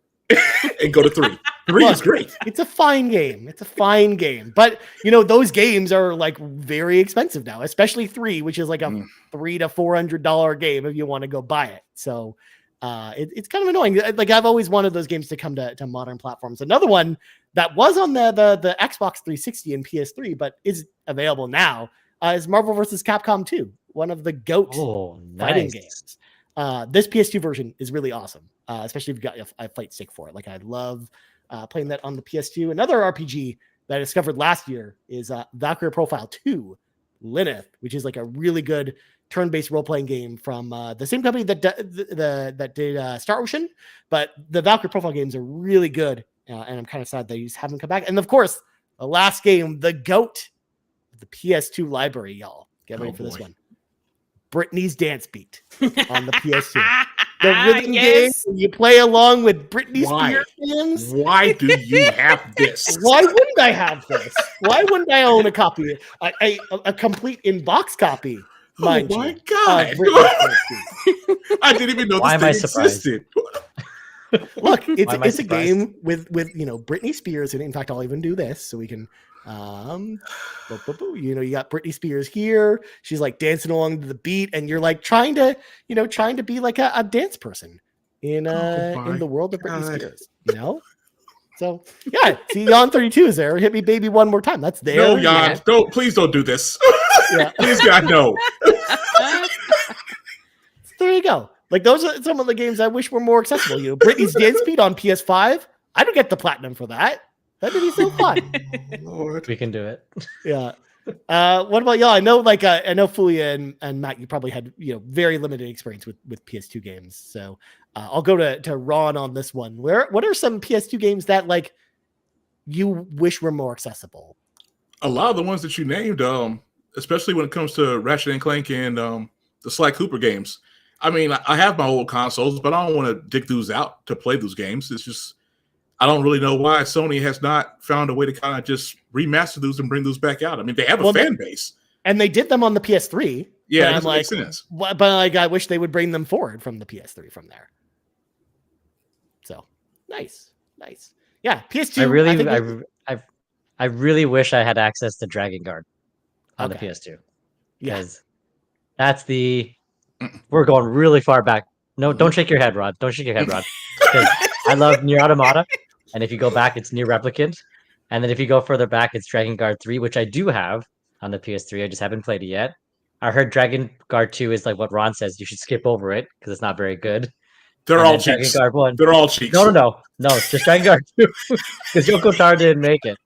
and go to 3. 3 is great. It's a fine game. But those games are like very expensive now, especially 3, which is like a $300 to $400 game if you want to go buy it. So it's kind of annoying. Like I've always wanted those games to come to modern platforms. Another one that was on the Xbox 360 and PS3, but is available now is Marvel vs. Capcom 2, one of the GOAT fighting games. This PS2 version is really awesome, especially if you've got a fight stick for it. Like I love playing that on the PS2. Another RPG that I discovered last year is Valkyrie Profile 2 Lilith, which is like a really good turn-based role-playing game from the same company that did Star Ocean, but the Valkyrie Profile games are really good, and I'm kind of sad they just haven't come back. And of course, the last game, the GOAT, the PS2 library, y'all. Get ready for this one. Britney's Dance Beat on the PS2. The rhythm game you play along with Britney Spears games. Why do you have this? Why wouldn't I have this? Why wouldn't I own a copy? A complete in-box copy. Oh my God. I didn't even know this thing existed. Look, it's a game with Britney Spears, and in fact, I'll even do this so we can you got Britney Spears here. She's like dancing along to the beat, and you're like trying to be like a dance person in the world of Britney Spears. So yeah, see, Jan 32 is there. Hit me, baby, one more time. That's there. No, Jan, please don't do this. Yeah. Please, God, no. There you go. Like those are some of the games I wish were more accessible. You know, Britney's Dance Speed on PS5. I don't get the platinum for that. That'd be so fun. Lord. We can do it. Yeah. What about y'all? I know, I know Fulia and Matt, you probably had very limited experience with PS2 games. So I'll go to Ron on this one. What are some PS2 games that like you wish were more accessible? A lot of the ones that you named, especially when it comes to Ratchet and Clank and the Sly Cooper games. I mean, I have my old consoles, but I don't want to dig those out to play those games. It's just I don't really know why Sony has not found a way to kind of just remaster those and bring those back out. I mean, they have a fan base, and they did them on the PS3. Yeah, that makes sense. But like, I wish they would bring them forward from the PS3 from there. So nice. Yeah, PS2. I really wish I had access to Dragon Guard on the PS2 because that's we're going really far back. No, don't shake your head, Rod. Don't shake your head, Rod. Because I love Nier Automata, and if you go back, it's Nier Replicant, and then if you go further back, it's Dragon Guard 3, which I do have on the PS3. I just haven't played it yet. I heard Dragon Guard 2 is like what Ron says. You should skip over it because it's not very good. They're all cheeks. Dragon Guard 1. They're all cheeks. No. It's just Dragon Guard 2 because Yoko Taro didn't make it.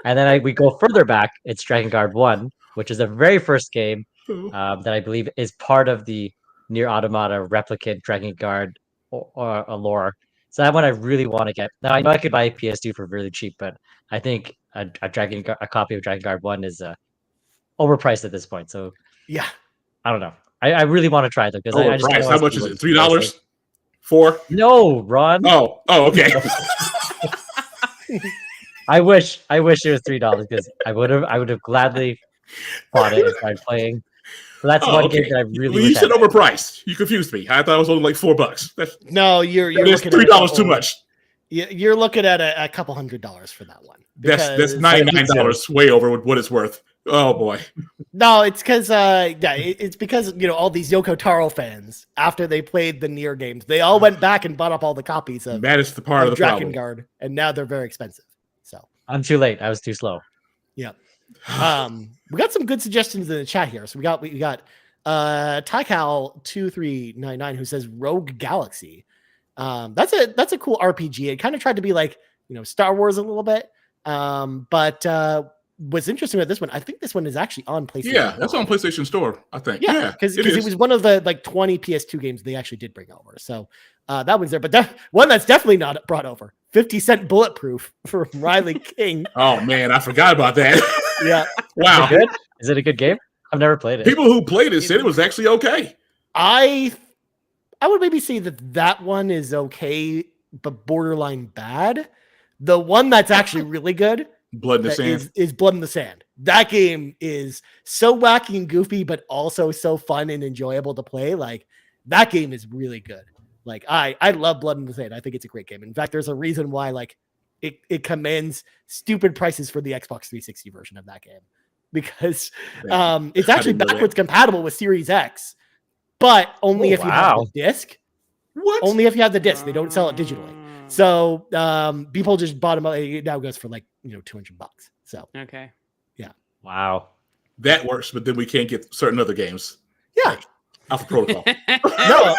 And then we go further back. It's Dragon Guard 1, which is the very first game that I believe is part of the Nier Automata Replicant Dragon Guard or lore. So that one I really want to get. Now I know I could buy a PS2 for really cheap, but I think a copy of Dragon Guard 1 is overpriced at this point. So yeah, I don't know. I really want to try them because I just don't know how much is it? $3? $4? No, Ron. Oh, okay. I wish it was $3 because I would have gladly bought it and started playing. So that's one game that I really. Well, you said overpriced. You confused me. I thought it was only like $4. No, you're looking $3 too much. You're looking at a couple $100 for that one. That's $99 way over what it's worth. Oh boy. No, it's because it's because all these Yoko Taro fans, after they played the Nier games, they all went back and bought up all the copies of that is the part of the Dragon problem. Guard, and now they're very expensive. So I'm too late. I was too slow. Yeah. We got some good suggestions in the chat here. So we got Tycal2399 who says Rogue Galaxy. That's a cool RPG. It kind of tried to be like Star Wars a little bit. But what's interesting about this one, I think this one is actually on PlayStation. Yeah, that's on PlayStation Store, I think. Yeah, because it was one of the 20 PS2 games they actually did bring over. So that one's there. But one that's definitely not brought over. 50-cent Bulletproof from Riley King. Oh man, I forgot about that. Yeah. Wow. Is it a good game? I've never played it. People who played it said it was actually okay. I would maybe say that one is okay, but borderline bad. The one that's actually really good, Blood in the Sand, is Blood in the Sand. That game is so wacky and goofy, but also so fun and enjoyable to play. Like that game is really good. Like I love Blood in the Sand. I think it's a great game. In fact, there's a reason why it commands stupid prices for the Xbox 360 version of that game because it's actually backwards compatible with Series X, but only if you have the disc. What? Only if you have the disc. They don't sell it digitally. So people just bought them. It now goes for like $200. So okay, yeah, wow, that works. But then we can't get certain other games. Yeah, like Alpha Protocol. No,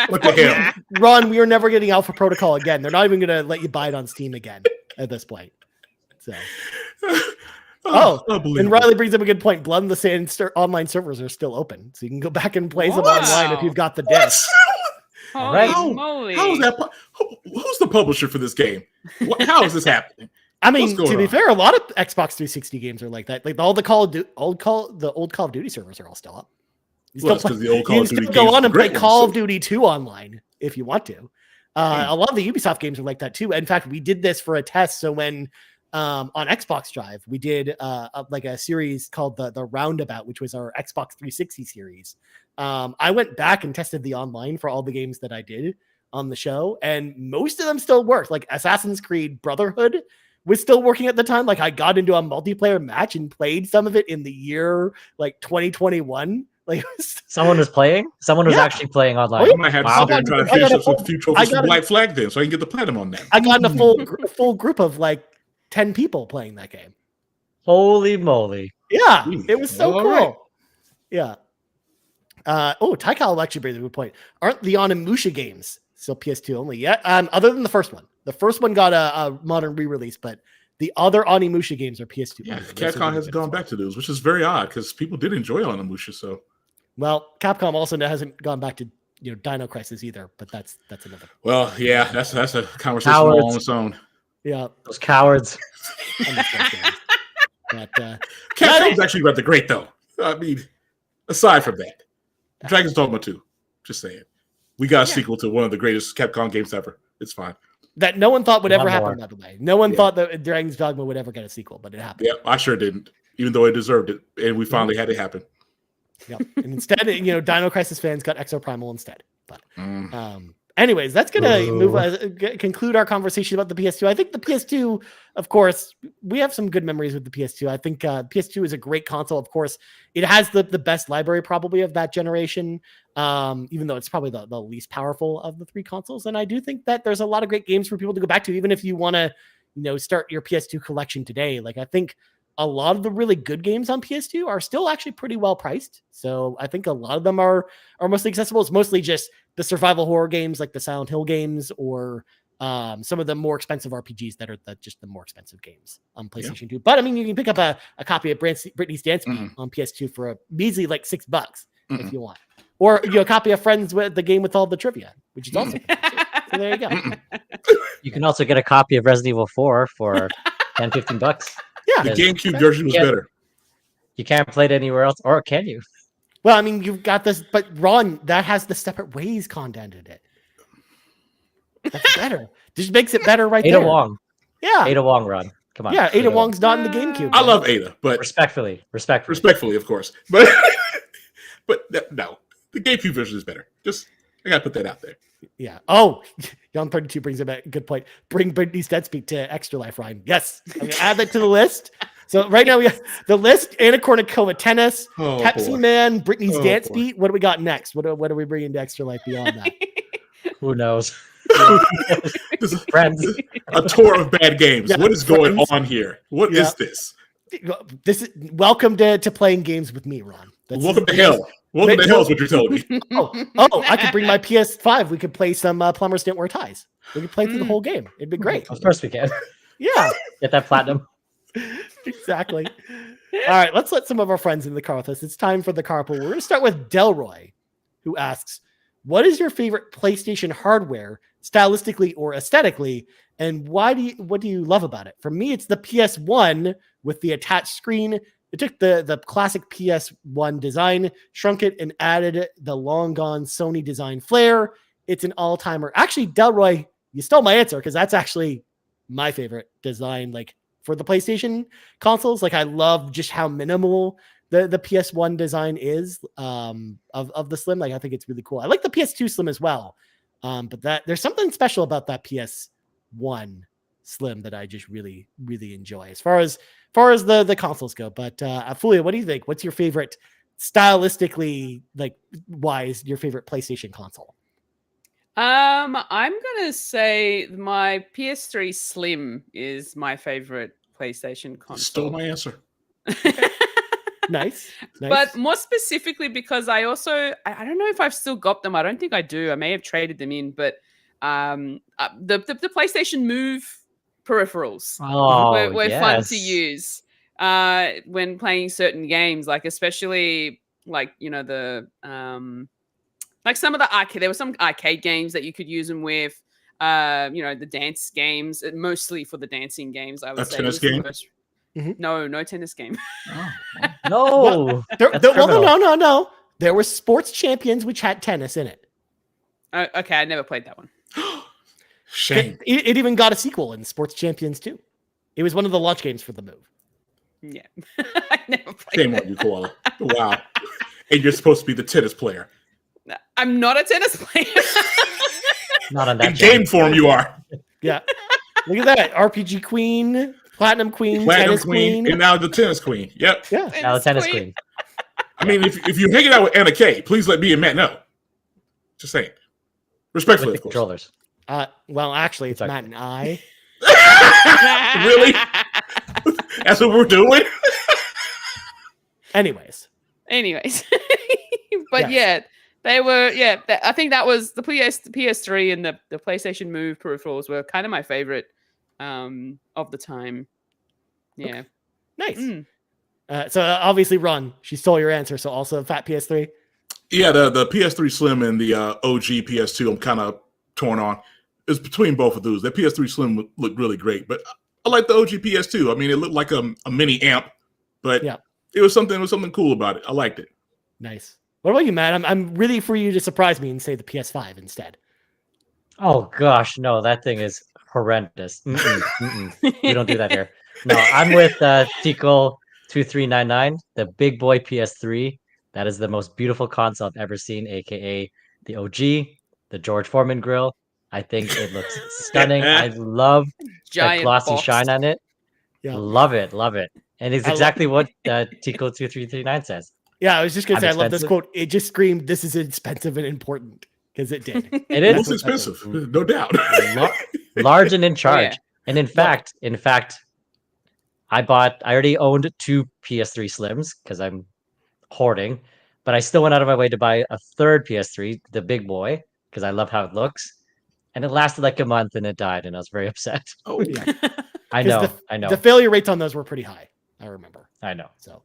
what the hell, Ron? We are never getting Alpha Protocol again. They're not even going to let you buy it on Steam again at this point. So, and Riley brings up a good point. Blood in the Sand online servers are still open, so you can go back and play them online if you've got the disc. Holy moly! How is that? Who's the publisher for this game? How is this happening? I mean, to be fair, a lot of Xbox 360 games are like that. Like all the old Call of Duty servers are all still up. You can still go on and play Call of Duty 2 online if you want to. A lot of the Ubisoft games are like that too. In fact, we did this for a test. So when on Xbox Drive, we did a series called the Roundabout, which was our Xbox 360 series. I went back and tested the online for all the games that I did on the show, and most of them still worked. Like Assassin's Creed Brotherhood was still working at the time. Like I got into a multiplayer match and played some of it in the year like 2021. Like someone was playing. Someone was actually playing online. I might have to sit there and try to finish up some few trophies for Black Flag then, so I can get the platinum on that. I got in a full group of like 10 people playing that game. Holy moly! Yeah, it was so cool. Right. Yeah. Taikal will actually brings a good point. Aren't the Onimusha games still PS2 only yet? Other than the first one. The first one got a modern re-release, but the other Onimusha games are PS2 Yeah, only. Capcom has gone back to those, which is very odd because people did enjoy Onimusha. So, well, Capcom also hasn't gone back to Dino Crisis either, but that's another. Well, yeah, that's a conversation all on its own. Yeah, those cowards. But Capcom's actually rather great, though. I mean, aside from that, Dragon's Dogma 2. Just saying, we got a sequel to one of the greatest Capcom games ever. It's fine. That no one thought would ever One happen, more. by the way. No one thought that Dragon's Dogma would ever get a sequel, but it happened. Yeah, I sure didn't, even though it deserved it, and we finally had it happen. Yep. And instead, Dino Crisis fans got Exoprimal instead. But anyways, that's gonna conclude our conversation about the PS2. I think the PS2, of course, we have some good memories with the PS2. I think PS2 is a great console. Of course, it has the best library probably of that generation, even though it's probably the least powerful of the three consoles. And I do think that there's a lot of great games for people to go back to, even if you want to, start your PS2 collection today. Like, I think a lot of the really good games on PS2 are still actually pretty well priced. So I think a lot of them are mostly accessible. It's mostly just the survival horror games like the Silent Hill games, or some of the more expensive RPGs that are just the more expensive games on PlayStation 2. But I mean, you can pick up a copy of Britney's Dance Beat on PS2 for a measly like $6 if you want. Or a copy of Friends with the game with all the trivia, which is also so there you go. You can also get a copy of Resident Evil 4 for $10-15. Yeah, the GameCube version was better. You can't play it anywhere else, or can you? Well, I mean, you've got this, but Ron, that has the Separate Ways content in it. That's better. Just makes it better right Ada there. Wong. Yeah. Ada Wong, Ron. Come on. Yeah, Ada Wong's not in the GameCube. I love Ada, but Respectfully, of course. But no, the GameCube version is better. I gotta put that out there. Yeah. Oh, Young 32 brings up a good point. Bring Britney's Dead Speak to Extra Life, Ryan. Yes. I'm going to add that to the list. So right now we have the list: Anna Kournikova Tennis, Pepsi Man, Britney's Dance Beat. What do we got next? What are we bringing to Extra Life beyond that? Who knows? Friends. A tour of bad games. What is going on here? What is this? This is welcome to playing games with me, Ron. Welcome to hell. Welcome to hell is what you're telling me. Oh, I could bring my PS5. We could play some Plumbers Didn't Wear Ties. We could play through the whole game. It'd be great. Of course we can. Yeah. Get that platinum. Exactly. All right, let's let some of our friends in the car with us. It's time for the carpool. We're going to start with Delroy, who asks, what is your favorite PlayStation hardware, stylistically or aesthetically, and what do you love about it? For me, it's the PS1 with the attached screen. It took the classic PS1 design, shrunk it, and added the long gone Sony design flair. It's an all-timer. Actually, Delroy, you stole my answer because that's actually my favorite design, like for the PlayStation consoles. Like, I love just how minimal the PS1 design is of the Slim. Like, I think it's really cool. I like the PS2 Slim as well. But there's something special about that PS1 Slim that I just really, really enjoy as far as the consoles go. But Fulia, what do you think? What's your favorite stylistically, like, wise, your favorite PlayStation console? I'm gonna say my PS3 Slim is my favorite PlayStation console. Stole my answer. Nice. But more specifically, because I don't know if I've still got them. I don't think I do. I may have traded them in, but the PlayStation Move peripherals were fun to use when playing certain games, like especially like like some of the arcade. There were some arcade games that you could use them with. The dance games, mostly for the dancing games. I would say tennis game. No tennis game. No. No. There were Sports Champions which had tennis in it. Okay, I never played that one. Shame. It even got a sequel in Sports Champions 2. It was one of the launch games for the Move. Yeah. I never played Shame on you, Koala. Wow. And you're supposed to be the tennis player. I'm not a tennis player. Not on that. In game form, you are. Yeah. Look at that. RPG Queen, Platinum Queen, Tennis Queen. And now the Tennis Queen. Yep. Yeah. Now the Tennis Queen. I mean, if you're hanging out with Anna Kay, please let me and Matt know. Just saying. Respectfully, With the of course. controllers. Well, actually, it's Matt and I. Really? That's what we're doing? Anyways, Anyways, but Yes. they were. Yeah, I think that was the PS3 and the PlayStation Move peripherals were kind of my favorite of the time. Yeah. Nice. Mm. So obviously, Ron, she stole your answer. So also fat PS3. Yeah, the PS3 Slim and the OG PS2, I'm kind of torn on. It's between both of those. The PS3 Slim looked really great, but I like the OG PS2. I mean, it looked like a mini amp, but it was something cool about it. I liked it. Nice. What about you, Matt? I'm really for you to surprise me and say the PS5 instead. Oh gosh, no, that thing is horrendous. We don't do that here. No, I'm with Tico 2399, the big boy PS3. That is the most beautiful console I've ever seen, aka the OG, the George Foreman grill. I think it looks stunning. I love the glossy box. shine on it. Yeah. Love it. And it's exactly what Tico 2339 says. Yeah, I was just gonna say, I love this expensive. quote. It just screamed, "This is expensive and important," because it did. It It is was expensive, no doubt. large and in charge. Yeah. And in fact, I already owned 2 PS3 Slims because I'm hoarding, but I still went out of my way to buy a third PS3, the big boy, because I love how it looks. And it lasted like a month and it died, and I was very upset. Oh, Yeah. I 'Cause know. The failure rates on those were pretty high. I remember. I know. So,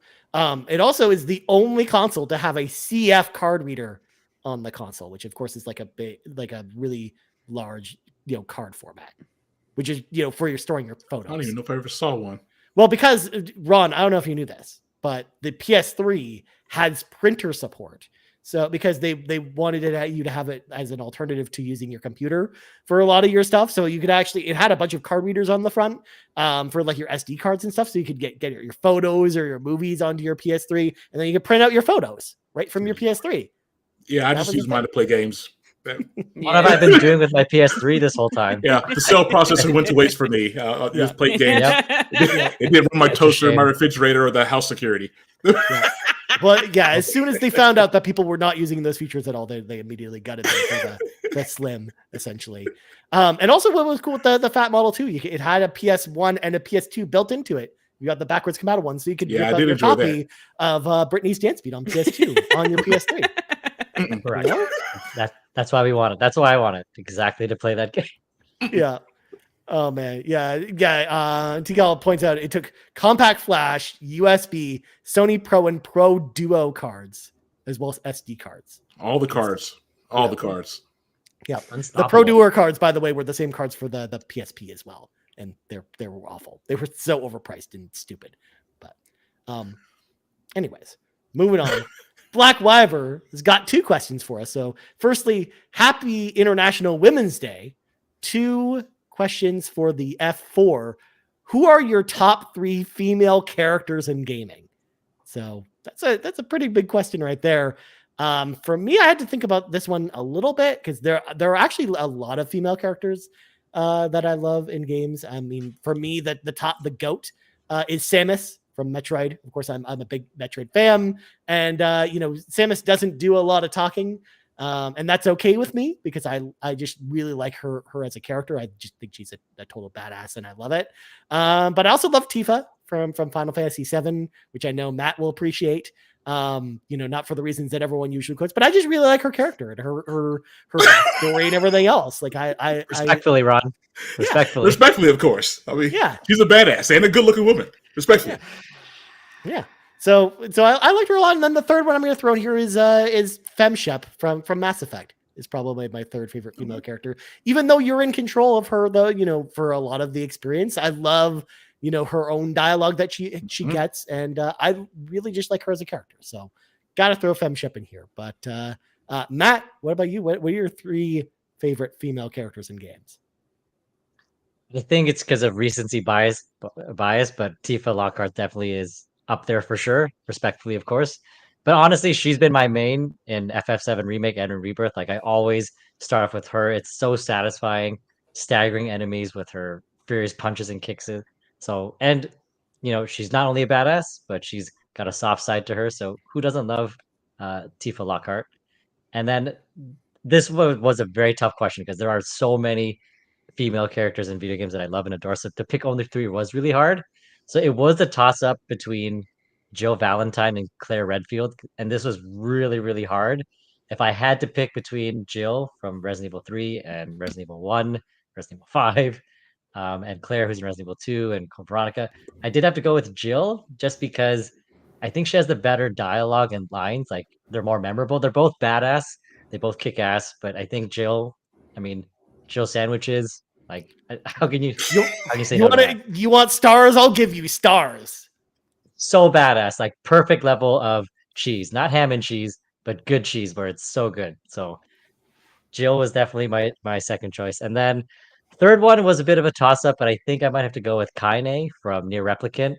it also is the only console to have a CF card reader on the console, which of course is like a really large, card format, which is, for your storing your photos. I don't even know if I ever saw one. Well, because Ron, I don't know if you knew this, but the PS3 has printer support. So because they wanted you to have it as an alternative to using your computer for a lot of your stuff. So you could it had a bunch of card readers on the front for like your SD cards and stuff. So you could get your photos or your movies onto your PS3, and then you could print out your photos right from your PS3. Yeah, I just use mine to play games. What have I been doing with my PS3 this whole time? Yeah, the cell processor went to waste for me. I just played games. Yep. It didn't run my It's a toaster, my shame. refrigerator, or the house security. Yeah. Well, yeah, as soon as they found out that people were not using those features at all, they immediately gutted them for the Slim, essentially. And also what was cool with the Fat Model too, it had a PS1 and a PS2 built into it. You got the backwards compatible one, so you could Yeah, rip I out did your enjoy copy of Britney's Dance Beat on PS2 on your PS3. Correct. You know? That's why we want it. That's why I want it. Exactly to play that game. Yeah. Oh man, yeah. Tigal points out it took compact flash, USB, Sony Pro and Pro Duo cards, as well as SD cards. All the cards. All the cards. Yeah. The Unstoppable. Pro Duo cards, by the way, were the same cards for the PSP as well, and they were awful. They were so overpriced and stupid. But, anyways, moving on. Black Wyver has got 2 questions for us. So, firstly, happy International Women's Day. 2 questions for the F4. Who are your top 3 female characters in gaming? So that's a pretty big question right there. For me, I had to think about this one a little bit because there are actually a lot of female characters that I love in games. I mean, for me, the GOAT is Samus from Metroid. Of course, I'm a big Metroid fan, and Samus doesn't do a lot of talking. And that's okay with me because I just really like her as a character. I just think she's a total badass and I love it. But I also love Tifa from Final Fantasy VII, which I know Matt will appreciate. Not for the reasons that everyone usually quotes, but I just really like her character and her story and everything else. Like Respectfully, Ron. Respectfully. Respectfully, of course. I mean, Yeah. she's a badass and a good-looking woman. Respectfully. Yeah. So I liked her a lot. And then the third one I'm going to throw in here is Femshep from Mass Effect. Is probably my third favorite female character. Even though you're in control of her, though, for a lot of the experience, I love her own dialogue that she gets, and I really just like her as a character. So got to throw Femshep in here. But Matt, what about you? What are your 3 favorite female characters in games? I think it's because of recency bias, but Tifa Lockhart definitely is up there for sure. Respectfully, of course. But honestly, she's been my main in FF7 Remake and in Rebirth. Like I always start off with her. It's so satisfying, staggering enemies with her furious punches and kicks. So, and she's not only a badass, but she's got a soft side to her. So who doesn't love Tifa Lockhart? And then this was a very tough question because there are so many female characters in video games that I love and adore. So to pick only 3 was really hard. So it was a toss up between Jill Valentine and Claire Redfield, and this was really, really hard. If I had to pick between Jill from Resident Evil 3 and Resident Evil 1, Resident Evil 5, and Claire, who's in Resident Evil 2, and Veronica, I did have to go with Jill just because I think she has the better dialogue and lines. Like, they're more memorable. They're both badass. They both kick ass, but I think Jill, I mean, Jill sandwiches, like, how can you say no to that? You want stars? I'll give you stars. So badass, like perfect level of cheese, not ham and cheese, but good cheese where it's so good. So Jill was definitely my second choice. And then third one was a bit of a toss up, but I think I might have to go with Kaine from Near Replicant.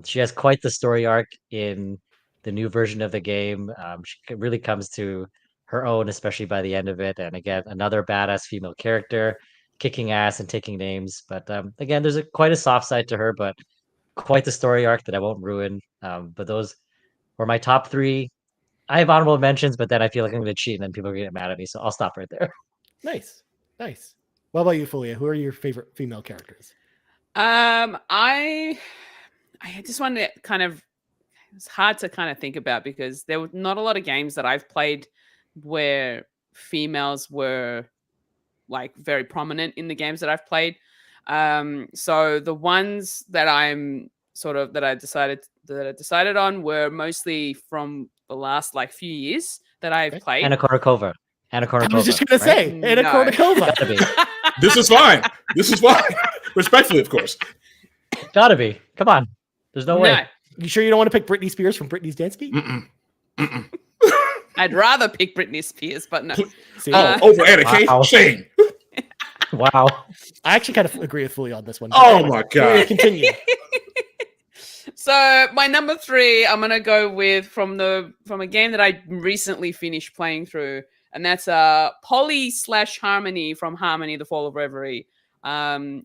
She has quite the story arc in the new version of the game. She really comes to her own, especially by the end of it. And again, another badass female character, kicking ass and taking names. But again, there's quite a soft side to her, but quite the story arc that I won't ruin. But those were my top three. I have honorable mentions, but then I feel like I'm going to cheat and then people are going to get mad at me. So I'll stop right there. Nice. What about you, Fulia? Who are your favorite female characters? I just wanted to kind of, it's hard to kind of think about because there were not a lot of games that I've played where females were like very prominent in the games that I've played. So the ones that I decided on were mostly from the last like few years that I've played. Anna Kournikova. I was just gonna say Anna Kournikova. Gotta be. This is fine. Respectfully, of course. Gotta be. Come on. There's no way. You sure you don't want to pick Britney Spears from Britney's Dance Key? I'd rather pick Britney Spears, but no. Over Anna Kay? Shame. Wow. I actually kind of agree with Fulia on this one. Oh my God. Continue. So my number 3, I'm gonna go with from a game that I recently finished playing through, and that's Polly/Harmony from Harmony: The Fall of Reverie.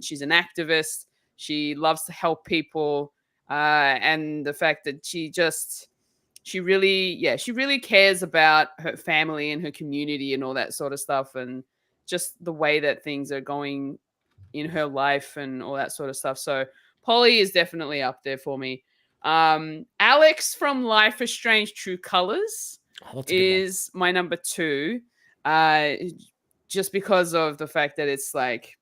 She's an activist. She loves to help people, and the fact that she really cares about her family and her community and all that sort of stuff, and just the way that things are going in her life and all that sort of stuff. So Polly is definitely up there for me. Alex from Life is Strange True Colors is my number 2. Just because of the fact that it's like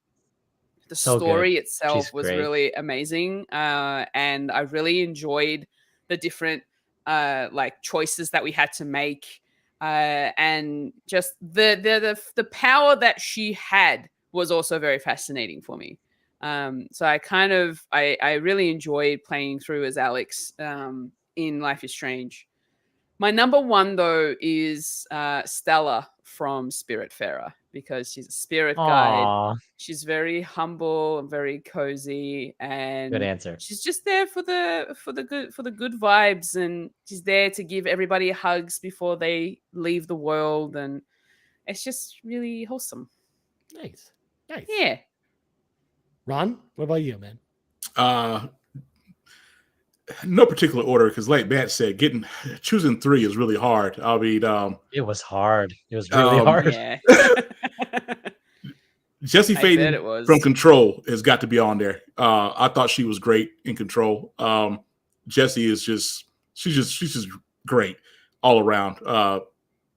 the story itself was really amazing. And I really enjoyed the different like choices that we had to make. And just the power that she had was also very fascinating for me. So I really enjoyed playing through as Alex in Life is Strange. My number 1 though is Stella from Spiritfarer, because she's a spirit guide. She's very humble and very cozy, and good answer. She's just there for the good vibes, and she's there to give everybody hugs before they leave the world, and it's just really wholesome. Nice. Yeah. Ron, what about you, man? No particular order, because like Matt said, choosing 3 is really hard. I mean, it was hard. It was really hard. Yeah. Jessie Faden from Control has got to be on there. I thought she was great in Control. Jessie is she's just great all around.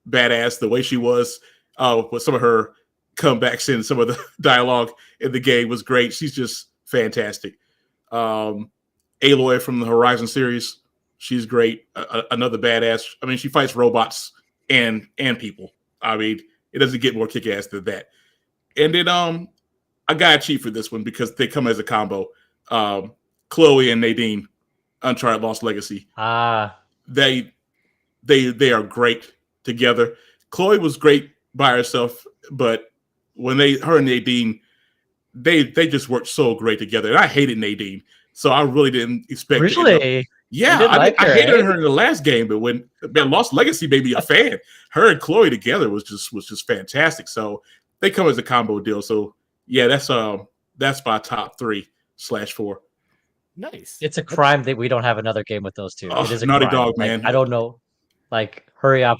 Badass the way she was with some of her comebacks and some of the dialogue in the game was great. She's just fantastic. Aloy from the Horizon series, she's great. Another badass. I mean, she fights robots and people. I mean, it doesn't get more kick-ass than that. And then I gotta cheat for this one because they come as a combo. Chloe and Nadine, Uncharted Lost Legacy. They are great together. Chloe was great by herself, but when her and Nadine, they just worked so great together. And I hated Nadine, so I really didn't expect. Really? I hated her in the last game, but when Lost Legacy made me a fan, her and Chloe together was just fantastic. So they come as a combo deal. So yeah, that's my top 3/4. Nice. It's a crime that we don't have another game with those two. It is a Naughty crime. Dog, man. Like, I don't know. Like, hurry up.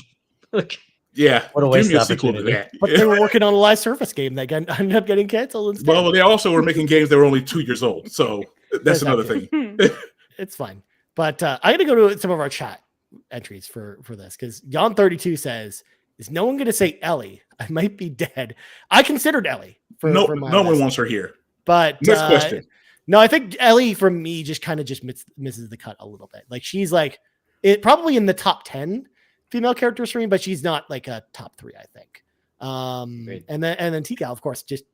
Yeah, what a waste of opportunity. But they were working on a live service game that ended up getting canceled instead. Well, they also were making games that were only 2 years old, so that's another thing. It's fine. But I'm going to go to some of our chat entries for this because Jan32 says, is no one going to say Ellie? I might be dead. I considered Ellie for no my one list, wants her here. but Next question. No, I think Ellie for me just kind of misses the cut a little bit. Like she's like it probably in the top 10 female characters for me, but she's not like a top 3, I think. And then Tikal, of course, just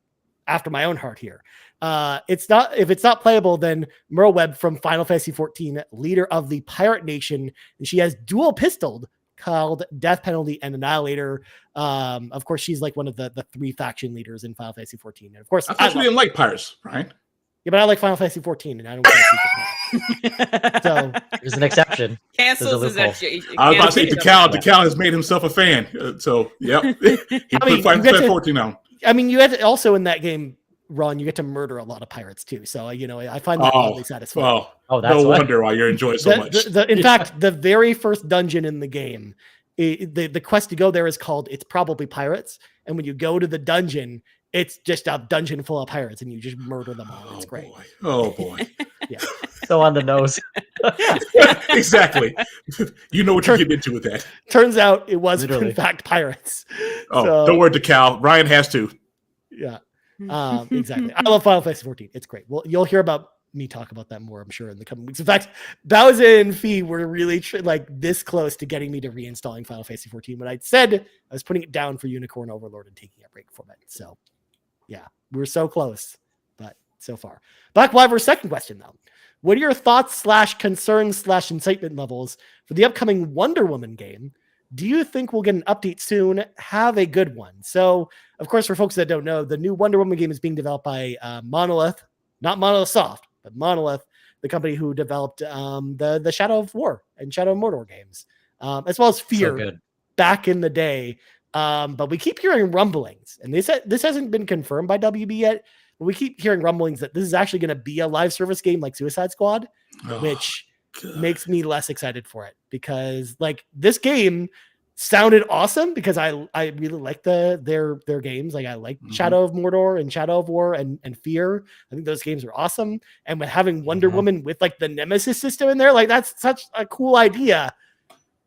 after my own heart here. If it's not playable, then Merle Webb from Final Fantasy 14, leader of the Pirate Nation, and she has dual pistoled called Death Penalty and Annihilator. Of course, she's like one of the 3 faction leaders in Final Fantasy 14. And of course, I thought you didn't like pirates, right? Yeah, but I like Final Fantasy 14, and I don't care. So there's an exception. Cancels his I was about to say Tikal has made himself a fan. Yep. He put Final Fantasy 14 on. I mean, you had to, also in that game, Ron, you get to murder a lot of pirates too. So, I find that oddly satisfying. That's no wonder why you're enjoying so much. In fact, the very first dungeon in the game, the quest to go there is called It's Probably Pirates. And when you go to the dungeon, it's just a dungeon full of pirates and you just murder them all. It's great. Oh boy. Yeah. So on the nose. Exactly. You know what you're getting into with that. Turns out it was in fact pirates. Oh, don't worry, Tikal. Ryan has to. Yeah. Exactly. I love Final Fantasy 14. It's great. Well, you'll hear about me talk about that more, I'm sure, in the coming weeks. In fact, Bowser and Fee were really this close to getting me to reinstalling Final Fantasy 14 when I said I was putting it down for Unicorn Overlord and taking a break from it. So, yeah, we were so close, but so far. Black Wyver's second question, though. What are your thoughts / concerns / incitement levels for the upcoming Wonder Woman game? Do you think we'll get an update soon? Have a good one. So, of course, for folks that don't know, the new Wonder Woman game is being developed by Monolith, not Monolith Soft, but Monolith, the company who developed the Shadow of War and Shadow of Mordor games, as well as Fear back in the day. But we keep hearing rumblings, and this hasn't been confirmed by WB yet, but we keep hearing rumblings that this is actually going to be a live service game like Suicide Squad, which makes me less excited for it because this game sounded awesome because I really like their games. Like I like Shadow of Mordor and Shadow of War and Fear. I think those games are awesome. And with having Wonder Woman with the Nemesis system in there, that's such a cool idea.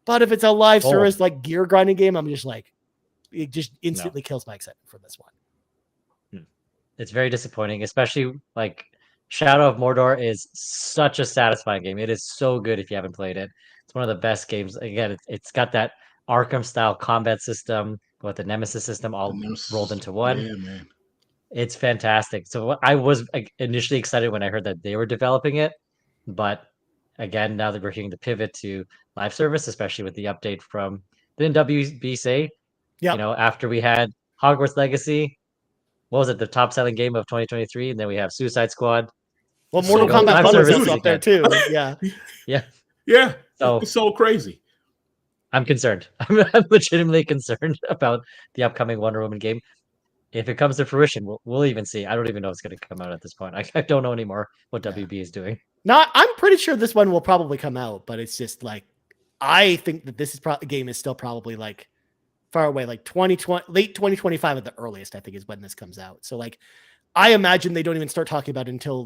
But if it's a live service gear grinding game, I'm just it just instantly kills my excitement for this one. It's very disappointing, especially Shadow of Mordor is such a satisfying game. It is so good if you haven't played it. It's one of the best games. Again, it's got that Arkham style combat system with the Nemesis system all rolled into one. Yeah, man. It's fantastic. So I was initially excited when I heard that they were developing it, but again, now that we're hearing the pivot to live service, especially with the update from didn't WB say, after we had Hogwarts Legacy, what was it, the top selling game of 2023, and then we have Suicide Squad. Well, Mortal Kombat Bundles is up there too. Yeah. So it's so crazy. I'm concerned. I'm legitimately concerned about the upcoming Wonder Woman game. If it comes to fruition, we'll even see. I don't even know it's going to come out at this point. I don't know anymore what WB is doing. No, I'm pretty sure this one will probably come out, but it's just I think that this game is still probably far away, 2020, late 2025 at the earliest, I think is when this comes out. So I imagine they don't even start talking about it until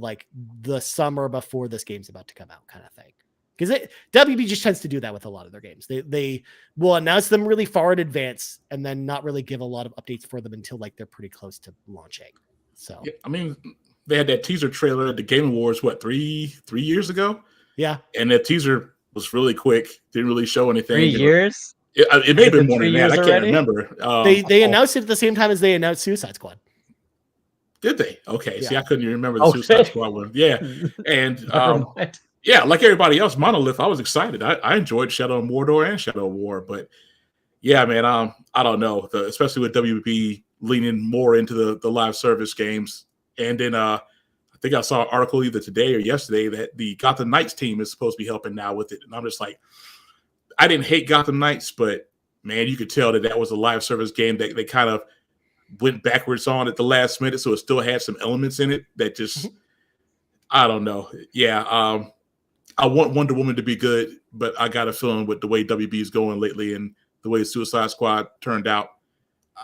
the summer before this game's about to come out kind of thing. Because WB just tends to do that with a lot of their games. They will announce them really far in advance and then not really give a lot of updates for them until they're pretty close to launching. So yeah, I mean, they had that teaser trailer at the Game Awards, 3 years ago? Yeah. And that teaser was really quick. Didn't really show anything. 3 years? It may have been more than that. I can't remember. They announced it at the same time as they announced Suicide Squad. Did they? Okay. Yeah. See, I couldn't even remember the Suicide Squad one. Yeah. And yeah, like everybody else, Monolith, I was excited. I enjoyed Shadow of Mordor and Shadow of War, but yeah, man, I don't know. Especially with WB leaning more into the live service games. And then I think I saw an article either today or yesterday that the Gotham Knights team is supposed to be helping now with it. And I'm just I didn't hate Gotham Knights, but man, you could tell that was a live service game that they kind of went backwards on at the last minute. So it still had some elements in it that just, I don't know. Yeah. I want Wonder Woman to be good, but I got a feeling with the way WB is going lately and the way Suicide Squad turned out,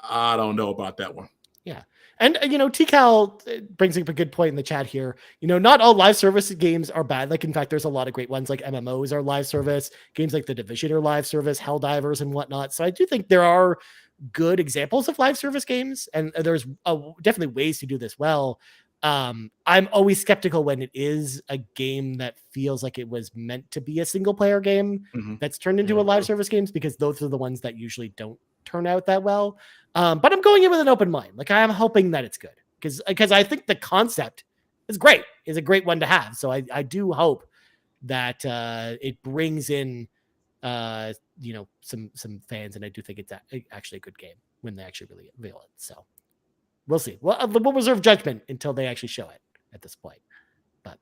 I don't know about that one. Yeah. And, TCal brings up a good point in the chat here. Not all live service games are bad. Like, in fact, there's a lot of great ones, like MMOs are live service. Games like The Division are live service, Helldivers and whatnot. So I do think there are good examples of live service games, and there's definitely ways to do this well. I'm always skeptical when it is a game that feels like it was meant to be a single player game that's turned into a live service games, because those are the ones that usually don't turn out that well. But I'm going in with an open mind. Like, I am hoping that it's good, because I think the concept is great, is a great one to have. So I do hope that it brings in some fans, and I do think it's actually a good game when they actually really reveal it. So we'll see. We'll reserve judgment until they actually show it at this point. But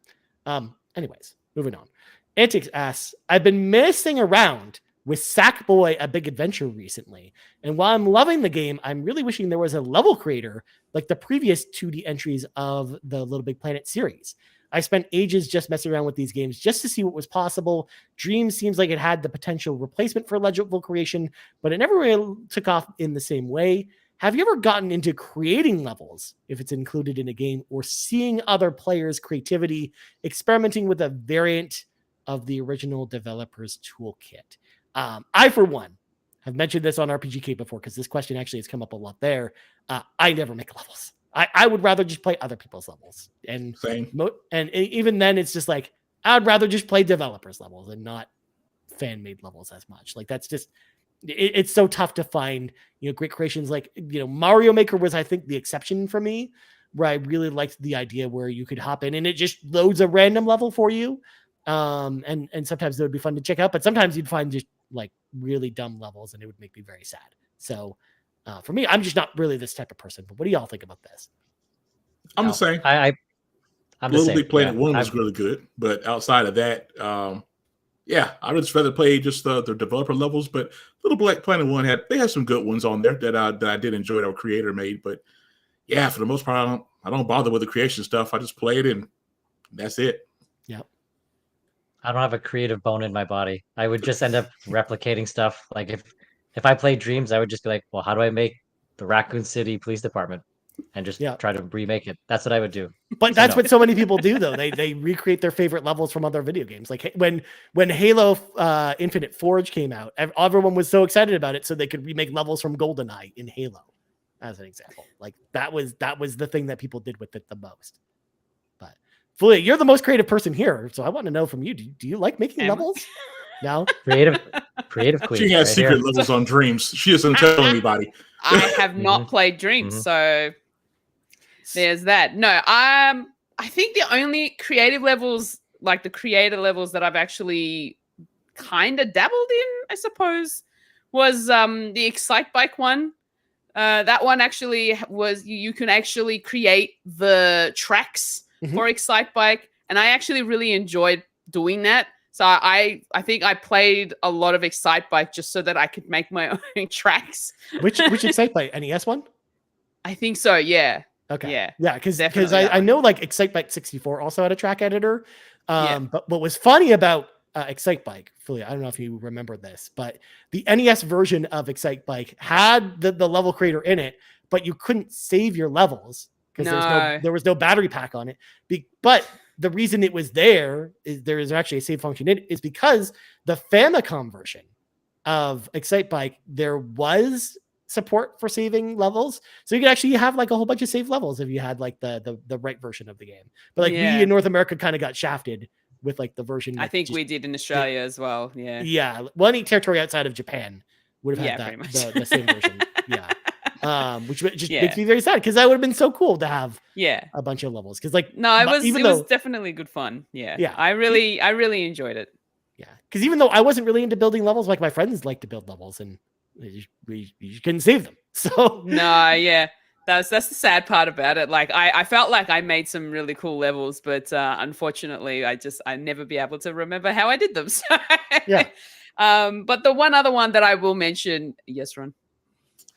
anyways, moving on. Antics asks, I've been messing around with Sackboy: A Big Adventure recently, and while I'm loving the game, I'm really wishing there was a level creator like the previous 2D entries of the Little Big Planet series. I spent ages just messing around with these games just to see what was possible. Dream seems like it had the potential replacement for level creation, but it never really took off in the same way. Have you ever gotten into creating levels, if it's included in a game, or seeing other players' creativity, experimenting with a variant of the original developer's toolkit? I, for one, have mentioned this on RPGK before, because this question actually has come up a lot there. I never make levels. I would rather just play other people's levels. And Same. And even then, it's just like, I would rather just play developers' levels and not fan-made levels as much. Like, that's just, it's so tough to find, great creations. Like, Mario Maker was, I think, the exception for me, where I really liked the idea where you could hop in and it just loads a random level for you. And sometimes it would be fun to check out, but sometimes you'd find just like really dumb levels, and it would make me very sad. So for me, I'm just not really this type of person. But what do y'all think about this? I'm the same. I'm the Little same. Big Planet 1 was really good, but outside of that, I would just rather play just the developer levels. But Little Big Planet 1 had some good ones on there that I did enjoy that our creator made. But yeah, for the most part, I don't bother with the creation stuff. I just play it and that's it. Yep. I don't have a creative bone in my body. I would just end up replicating stuff. Like if I played Dreams, I would just be like, well, how do I make the Raccoon City Police Department? And just try to remake it. That's what I would do. But that's what so many people do, though. They recreate their favorite levels from other video games. Like when Halo Infinite Forge came out, everyone was so excited about it, so they could remake levels from GoldenEye in Halo, as an example. Like that was the thing that people did with it the most. But Fulia, you're the most creative person here, so I want to know from you: do you like making levels? No, creative queen. She has secret levels on Dreams. She doesn't tell anybody. I have not played Dreams, so there's that. No, I think the only creative levels, like the creator levels that I've actually kind of dabbled in, I suppose, was the Excite Bike one. That one actually was, you can actually create the tracks for Excite Bike, and I actually really enjoyed doing that. So I think I played a lot of Excite Bike just so that I could make my own tracks. Which Excite Bike? NES one? I think so, yeah. Okay. Yeah. Because I know like Excite Bike 64 also had a track editor. But what was funny about Excite Bike, Fulia, I don't know if you remember this, but the NES version of Excite Bike had the level creator in it, but you couldn't save your levels because there was no battery pack on it. But the reason it was there is actually a save function in it is because the Famicom version of Excite Bike, there was support for saving levels, so you could actually have like a whole bunch of saved levels if you had like the right version of the game. But like we in North America kind of got shafted with like the version. I think we did in Australia as well. Yeah. Well, any territory outside of Japan would have had the same version. Which just makes me very sad, because that would have been so cool to have a bunch of levels. Because like it was definitely good fun. I really enjoyed it. Because even though I wasn't really into building levels, like my friends like to build levels, and you couldn't save them. So that's the sad part about it. Like I felt like I made some really cool levels, but unfortunately I never be able to remember how I did them. So but the one other one that I will mention, yes, Ron.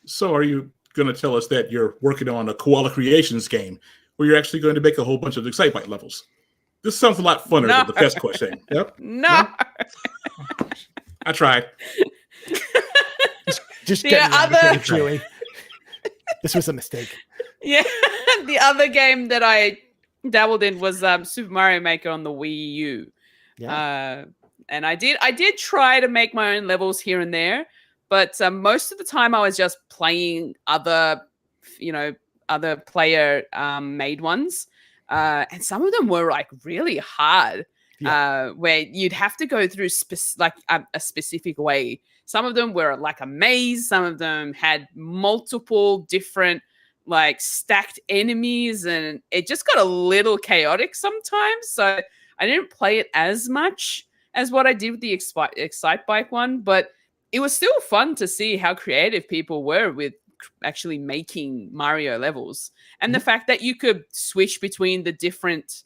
So are you going to tell us that you're working on a Koala Creations game where you're actually going to make a whole bunch of Excite Bike levels? This sounds a lot funner than the Fest question. Yep. No. I tried. Just get Chewy. This was a mistake. Yeah, the other game that I dabbled in was Super Mario Maker on the Wii U. Yeah. And I did try to make my own levels here and there, but most of the time I was just playing other, other player made ones, and some of them were like really hard. Where you'd have to go through a specific way. Some of them were like a maze. Some of them had multiple different like stacked enemies, and it just got a little chaotic sometimes. So I didn't play it as much as what I did with the Excite Bike one, but it was still fun to see how creative people were with actually making Mario levels. And the fact that you could switch between the different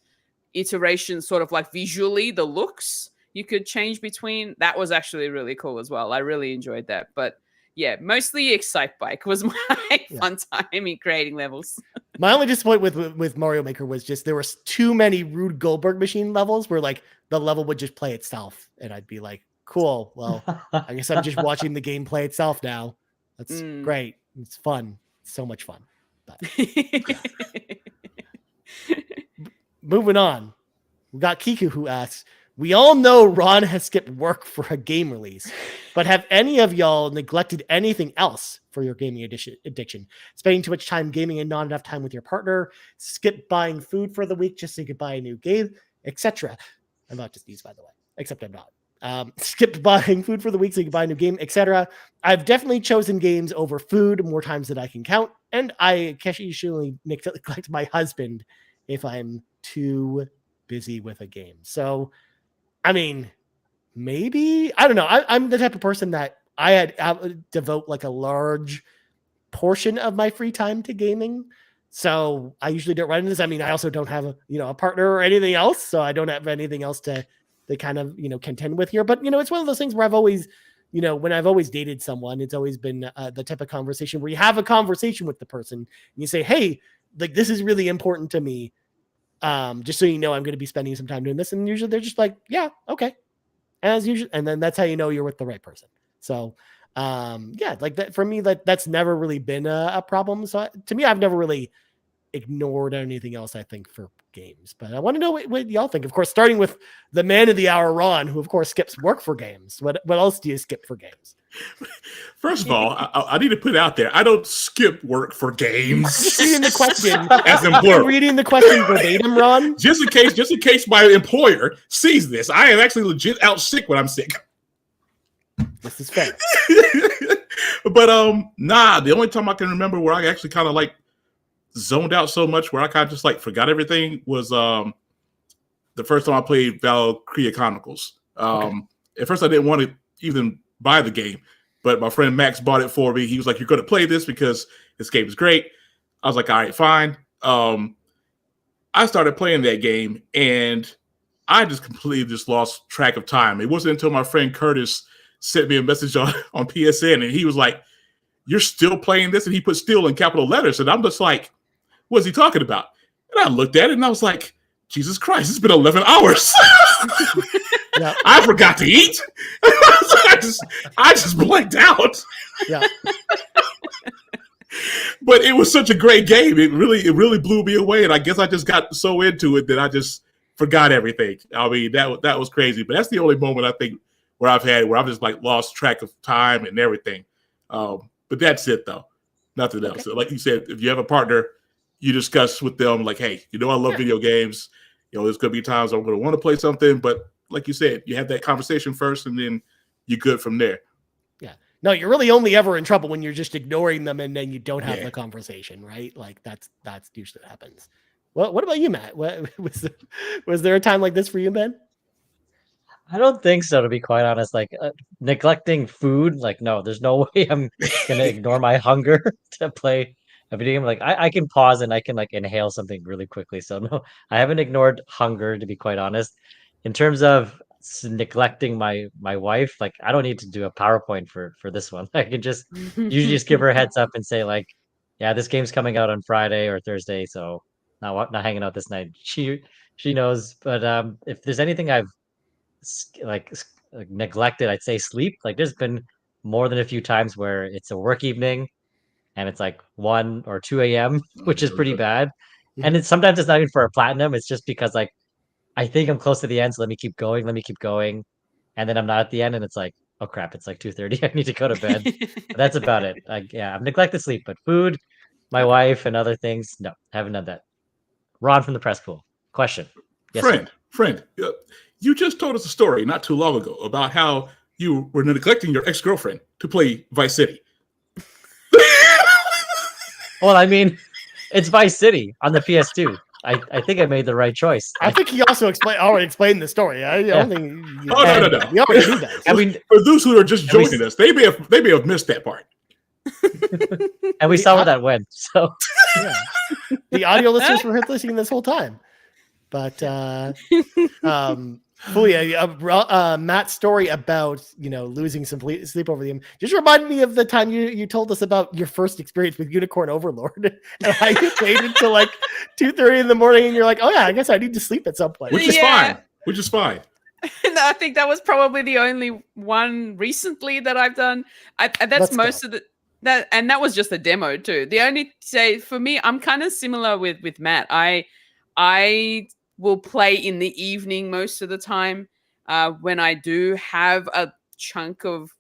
iterations, sort of like visually, the looks you could change between, that was actually really cool as well. I really enjoyed that. But yeah, mostly Excite Bike was my fun time in creating levels. My only disappointment with Mario Maker was just there was too many Rube Goldberg machine levels where like the level would just play itself, and I'd be like, cool, well, I guess I'm just watching the game play itself now. That's great. It's fun. It's so much fun. But moving on, we got Kiku who asks, we all know Ron has skipped work for a game release, but have any of y'all neglected anything else for your gaming addiction? Spending too much time gaming and not enough time with your partner, skip buying food for the week just so you could buy a new game, etc. I'm not just these, by the way, except I'm not. Skipped buying food for the week so you can buy a new game, etc. I've definitely chosen games over food more times than I can count, and I occasionally neglect my husband if I'm too busy with a game. So, I mean, maybe, I don't know. I'm the type of person that I would devote like a large portion of my free time to gaming. So I usually don't run into this. I mean, I also don't have a partner or anything else. So I don't have anything else to kind of, contend with here. But, it's one of those things where I've always, when I've always dated someone, it's always been the type of conversation where you have a conversation with the person and you say, hey, like, this is really important to me. Just so you know, I'm going to be spending some time doing this. And usually they're just like, yeah, okay. As usual. And then that's how you know you're with the right person. So, yeah, like that for me, that's never really been a problem. So to me, I've never really ignored anything else, I think, for games. But I want to know what y'all think. Of course, starting with the man of the hour, Ron, who of course skips work for games. What else do you skip for games? First of all, I need to put it out there. I don't skip work for games. Just reading the question. As in plural. Reading the question verbatim, Ron. Just in case my employer sees this. I am actually legit out sick when I'm sick. This is fair. But the only time I can remember where I actually kind of like zoned out so much where I kind of just like forgot everything was the first time I played Valkyria Chronicles. At first I didn't want to even buy the game, but my friend Max bought it for me. He was like, you're going to play this because this game is great. I was like, all right, fine. I started playing that game and I just completely lost track of time. It wasn't until my friend Curtis sent me a message on PSN and he was like, you're still playing this? And he put still in capital letters. And I'm just like, what's he talking about? And I looked at it and I was like, Jesus Christ, it's been 11 hours. Yeah. I forgot to eat. I just blanked out. Yeah. But it was such a great game. It really blew me away. And I guess I just got so into it that I just forgot everything. I mean, that was crazy. But that's the only moment I think where I've just like lost track of time and everything. But that's it though. Nothing else. So like you said, if you have a partner, you discuss with them like, hey, I love video games. There's going to be times I'm going to want to play something, but like you said, you have that conversation first and then you're good from there. Yeah. No, you're really only ever in trouble when you're just ignoring them and then you don't have the conversation, right? Like that's usually what happens. Well, what about you, Matt? Was there a time like this for you, Ben? I don't think so, to be quite honest. Like neglecting food, like no, there's no way I'm gonna ignore my hunger to play a video game. Like I can pause and I can like inhale something really quickly. So no, I haven't ignored hunger, to be quite honest. In terms of neglecting my wife, like I don't need to do a PowerPoint for this one. I can just usually just give her a heads up and say like, yeah, this game's coming out on Friday or Thursday, so not hanging out this night. She knows. But if there's anything I've like neglected, I'd say sleep. Like there's been more than a few times where it's a work evening and it's like 1 or 2 a.m., which is pretty good. bad. And it's sometimes it's not even for a platinum. It's just because like I think I'm close to the end, so let me keep going, and then I'm not at the end, and it's like, oh crap, it's like 2:30. I need to go to bed. But that's about it. Like, yeah, I've neglected sleep, but food, my wife, and other things, no, haven't done that. Ron from the press pool. Question. Yes, sir. Friend, you just told us a story not too long ago about how you were neglecting your ex-girlfriend to play Vice City. Well, I mean, it's Vice City on the PS2. I think I made the right choice. I think he also already explained the story. I don't think. Oh no! We already knew that. I mean, for those who are just joining us, they may have missed that part. And we saw where that went. So yeah. The audio listeners were listening this whole time. But Matt's story about losing some sleep over the game just reminded me of the time you told us about your first experience with Unicorn Overlord and how you played until like 2:30 in the morning, and you're like, oh yeah, I guess I need to sleep at some point. Which is fine. I think that was probably the only one recently that I've done. That's most of the. That was just a demo too. The only say for me, I'm kind of similar with Matt. I will play in the evening most of the time when I do have a chunk of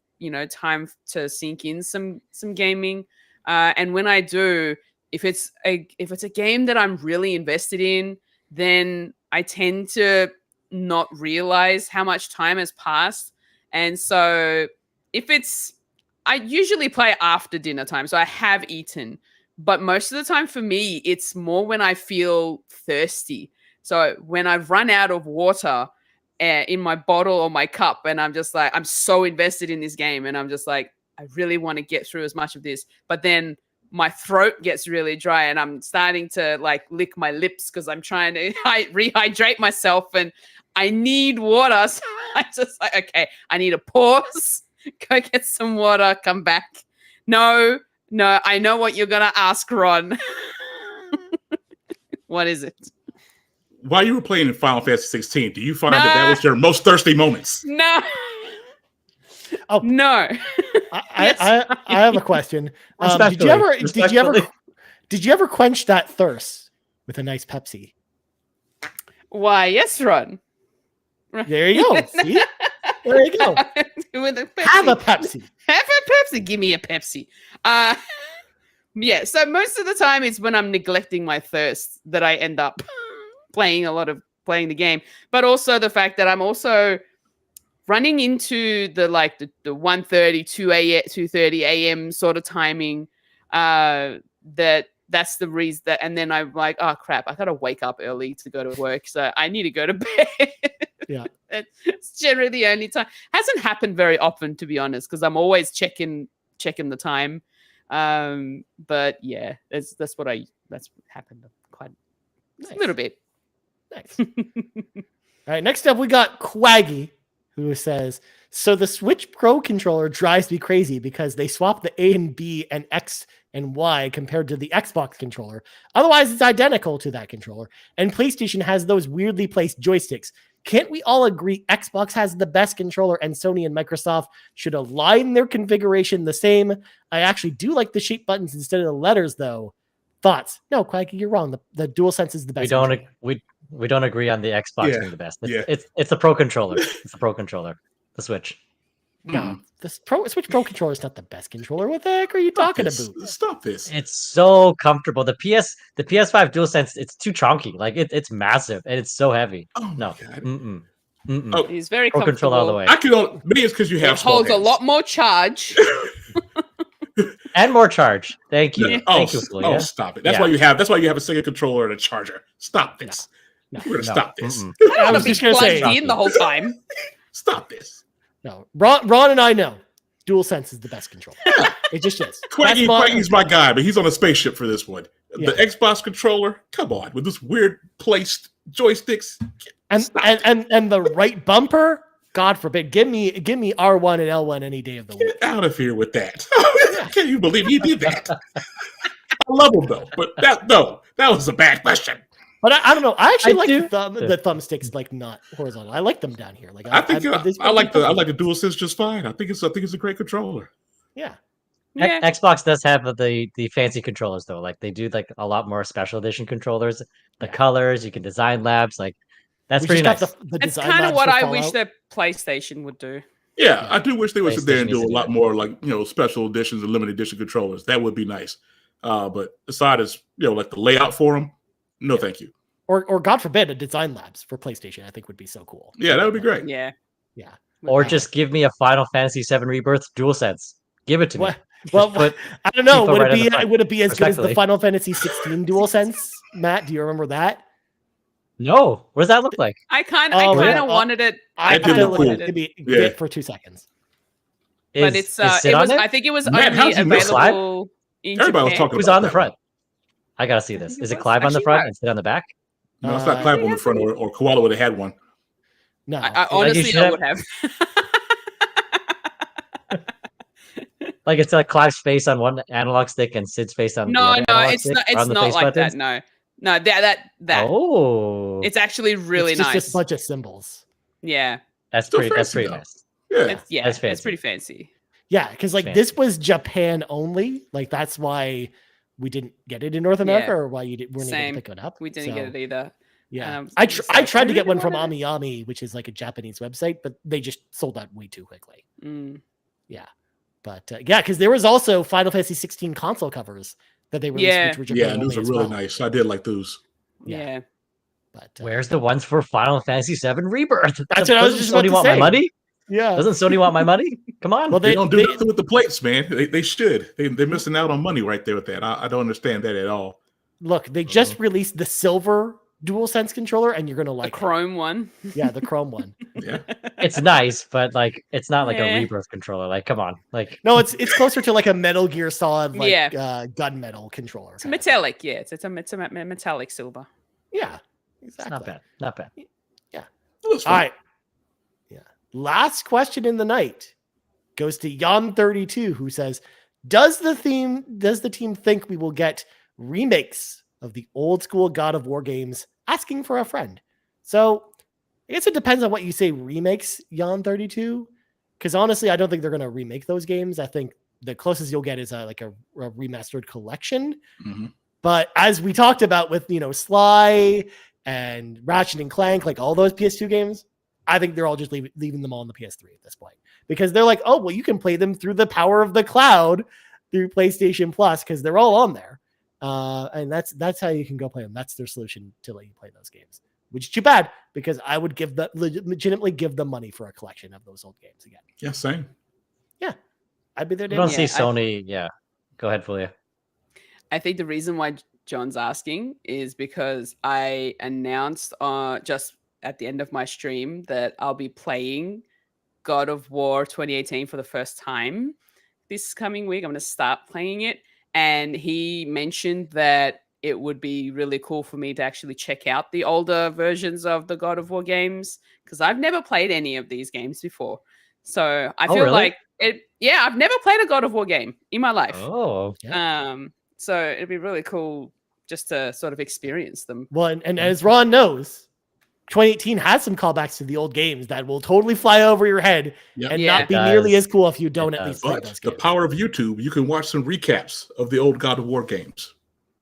time to sink in some gaming. And when I do, if it's a game that I'm really invested in, then I tend to not realize how much time has passed. And so I usually play after dinner time, so I have eaten. But most of the time for me, it's more when I feel thirsty. So when I've run out of water in my bottle or my cup, and I'm just like, I'm so invested in this game, and I'm just like, I really want to get through as much of this. But then my throat gets really dry, and I'm starting to like lick my lips because I'm trying to rehydrate myself, and I need water. So I'm just like, okay, I need a pause, go get some water, come back. No, I know what you're going to ask, Ron. What is it? While you were playing in Final Fantasy 16, do you find that was your most thirsty moments? No. Oh no. I have a question. Did you ever quench that thirst with a nice Pepsi? Why, yes, Ron. There you go. See? There you go. With a Pepsi. Have a Pepsi. Have a Pepsi. Give me a Pepsi. Yeah. So most of the time, it's when I'm neglecting my thirst that I end up playing the game. But also the fact that I'm also running into the 1:30, 2:30 a.m. sort of timing. That's the reason that, and then I'm like, oh crap, I gotta wake up early to go to work, so I need to go to bed. Yeah, it's generally the only time. Hasn't happened very often, to be honest, because I'm always checking the time. But yeah, that's happened quite a little bit. Nice. All right, next up we got Cwaggy, who says, so the Switch Pro controller drives me crazy because they swap the A and B and X and Y compared to the Xbox controller. Otherwise, it's identical to that controller. And PlayStation has those weirdly placed joysticks. Can't we all agree Xbox has the best controller and Sony and Microsoft should align their configuration the same? I actually do like the shape buttons instead of the letters, though. Thoughts? No, Quaggy, you're wrong. The DualSense is the best. We don't agree on the Xbox being the best. It's the Pro controller. It's the Pro controller. The Switch. No, the Switch Pro controller is not the best controller. What the heck are you talking about? Stop this! It's so comfortable. The PS5 DualSense, it's too chunky. Like it's massive and it's so heavy. Oh no, Oh, he's very Pro comfortable. control all the way. Maybe it's because you have. It holds a lot more charge. And more charge. Thank you. Yeah. Thank you, Stop it. That's why you have a Sega controller and a charger. Stop this. No. We're gonna stop this. I was just going to say in the whole time. Stop this. No, Ron and I know DualSense is the best controller. It just is. Quaggy's my guy, but he's on a spaceship for this one. Yeah. The Xbox controller, come on, with this weird placed joysticks. And the right bumper, God forbid. Give me R1 and L1 any day of the week. Get out of here with that. Can't you believe he did that? I love him though, but that was a bad question. But I don't know. I actually like the thumbsticks, like not horizontal. I like them down here. Like I like the DualSense just fine. I think it's a great controller. Yeah. Yeah. Xbox does have the fancy controllers though. Like they do like a lot more special edition controllers. The colors, you can design labs. Like that's We pretty just nice. got the It's design kind of labs what for I wish Fallout. that PlayStation would do. Yeah, I do wish they would sit there PlayStation and do needs a to do lot that. more, like, special editions and limited edition controllers. That would be nice. But aside as like the layout for them, no, thank you. Or God forbid, a design labs for PlayStation. I think would be so cool. Yeah, that would be great. Yeah. Yeah. Or just give me a Final Fantasy VII Rebirth DualSense. Give it to me. What? Well, put I don't know. FIFA Would right on it the be front, would it be as good as the respectfully. Final Fantasy 16 DualSense? Matt, do you remember that? No. What does that look like? I kind Oh, of yeah. wanted it. I That did feel look like cool. it could be Yeah. get for 2 seconds. But it's is Sid it on was. it? I think it was Matt, how'd only you miss available in Everybody was Japan. talking Who's about on the that front? one. I gotta see this. think Is it it was. Clive on the Actually, front no. and Sid on the back? No, it's not Clive on the front, or Koala would have had one. No. I honestly, should I have- would have. Like it's like Clive's face on one analog stick and Sid's face on the No, other no, analog it's stick, not. or It's on the not face like buttons? that. No, that. Oh, It's actually really it's just nice. a bunch of symbols. Yeah, that's Still pretty. That's fancy, pretty though. nice. Yeah. it's fancy. pretty fancy. Yeah, because like Fancy. this was Japan only. Like that's why we didn't get it in North America, Yeah. or why you weren't able Same. to pick it up. We didn't get it either. Yeah, So I it's I like, tried to really get one from wanted it. AmiAmi, which is like a Japanese website, but they just sold out way too quickly. Mm. But yeah, because there was also Final Fantasy 16 console covers that they released, Yeah. which were Japan Yeah, and those only are as really well. nice. I did like those. Yeah. But Where's the ones for Final Fantasy VII Rebirth? That's what I was Doesn't just about Sony to want say. my money? yeah. Doesn't Sony want my money? Come on. Well, They don't do they- nothing with the plates, man. They should. They're missing out on money right there with that. I don't understand that at all. Look, they just released the silver DualSense controller, and you're gonna The like it. Chrome one. Yeah, the Chrome one. Yeah. It's nice, but like it's not like Yeah. a Rebirth controller. Like, come on. Like No, it's closer to like a Metal Gear Solid, like Yeah. gunmetal controller. It's kind of metallic. Yeah, it's a metallic silver. thing. Yeah, it's exactly. not bad. Not bad. It was All fun. right. Yeah. Last question in the night goes to Yon32, who says, Does the team think we will get remakes of the old school God of War games? Asking for a friend. So I guess it depends on what you say remakes, Yon32. Because honestly, I don't think they're going to remake those games. I think the closest you'll get is a remastered collection. Mhm. But as we talked about with Sly and Ratchet and Clank, like all those PS2 games, I think they're all just leaving them all on the PS3 at this point, because they're like, oh well, you can play them through the power of the cloud through PlayStation Plus because they're all on there, and that's how you can go play them. That's their solution to let you play those games, which is too bad because I would legitimately give them money for a collection of those old games again. Yeah, same. I'd be there. I don't Daily. see Sony. Yeah. Go ahead, Fulia. I think the reason why John's asking is because I announced just at the end of my stream that I'll be playing God of War 2018 for the first time this coming week. I'm going to start playing it. And he mentioned that it would be really cool for me to actually check out the older versions of the God of War games, because I've never played any of these games before. So I feel really? like it. Yeah, I've never played a God of War game in my life. Oh. So it'd be really cool just to sort of experience them. Well, and as Ron knows, 2018 has some callbacks to the old games that will totally fly over your head Yep. and Yeah. not be It nearly does. as cool if you don't It at least does. play But those the games. power of YouTube, you can watch some recaps of the old God of War games.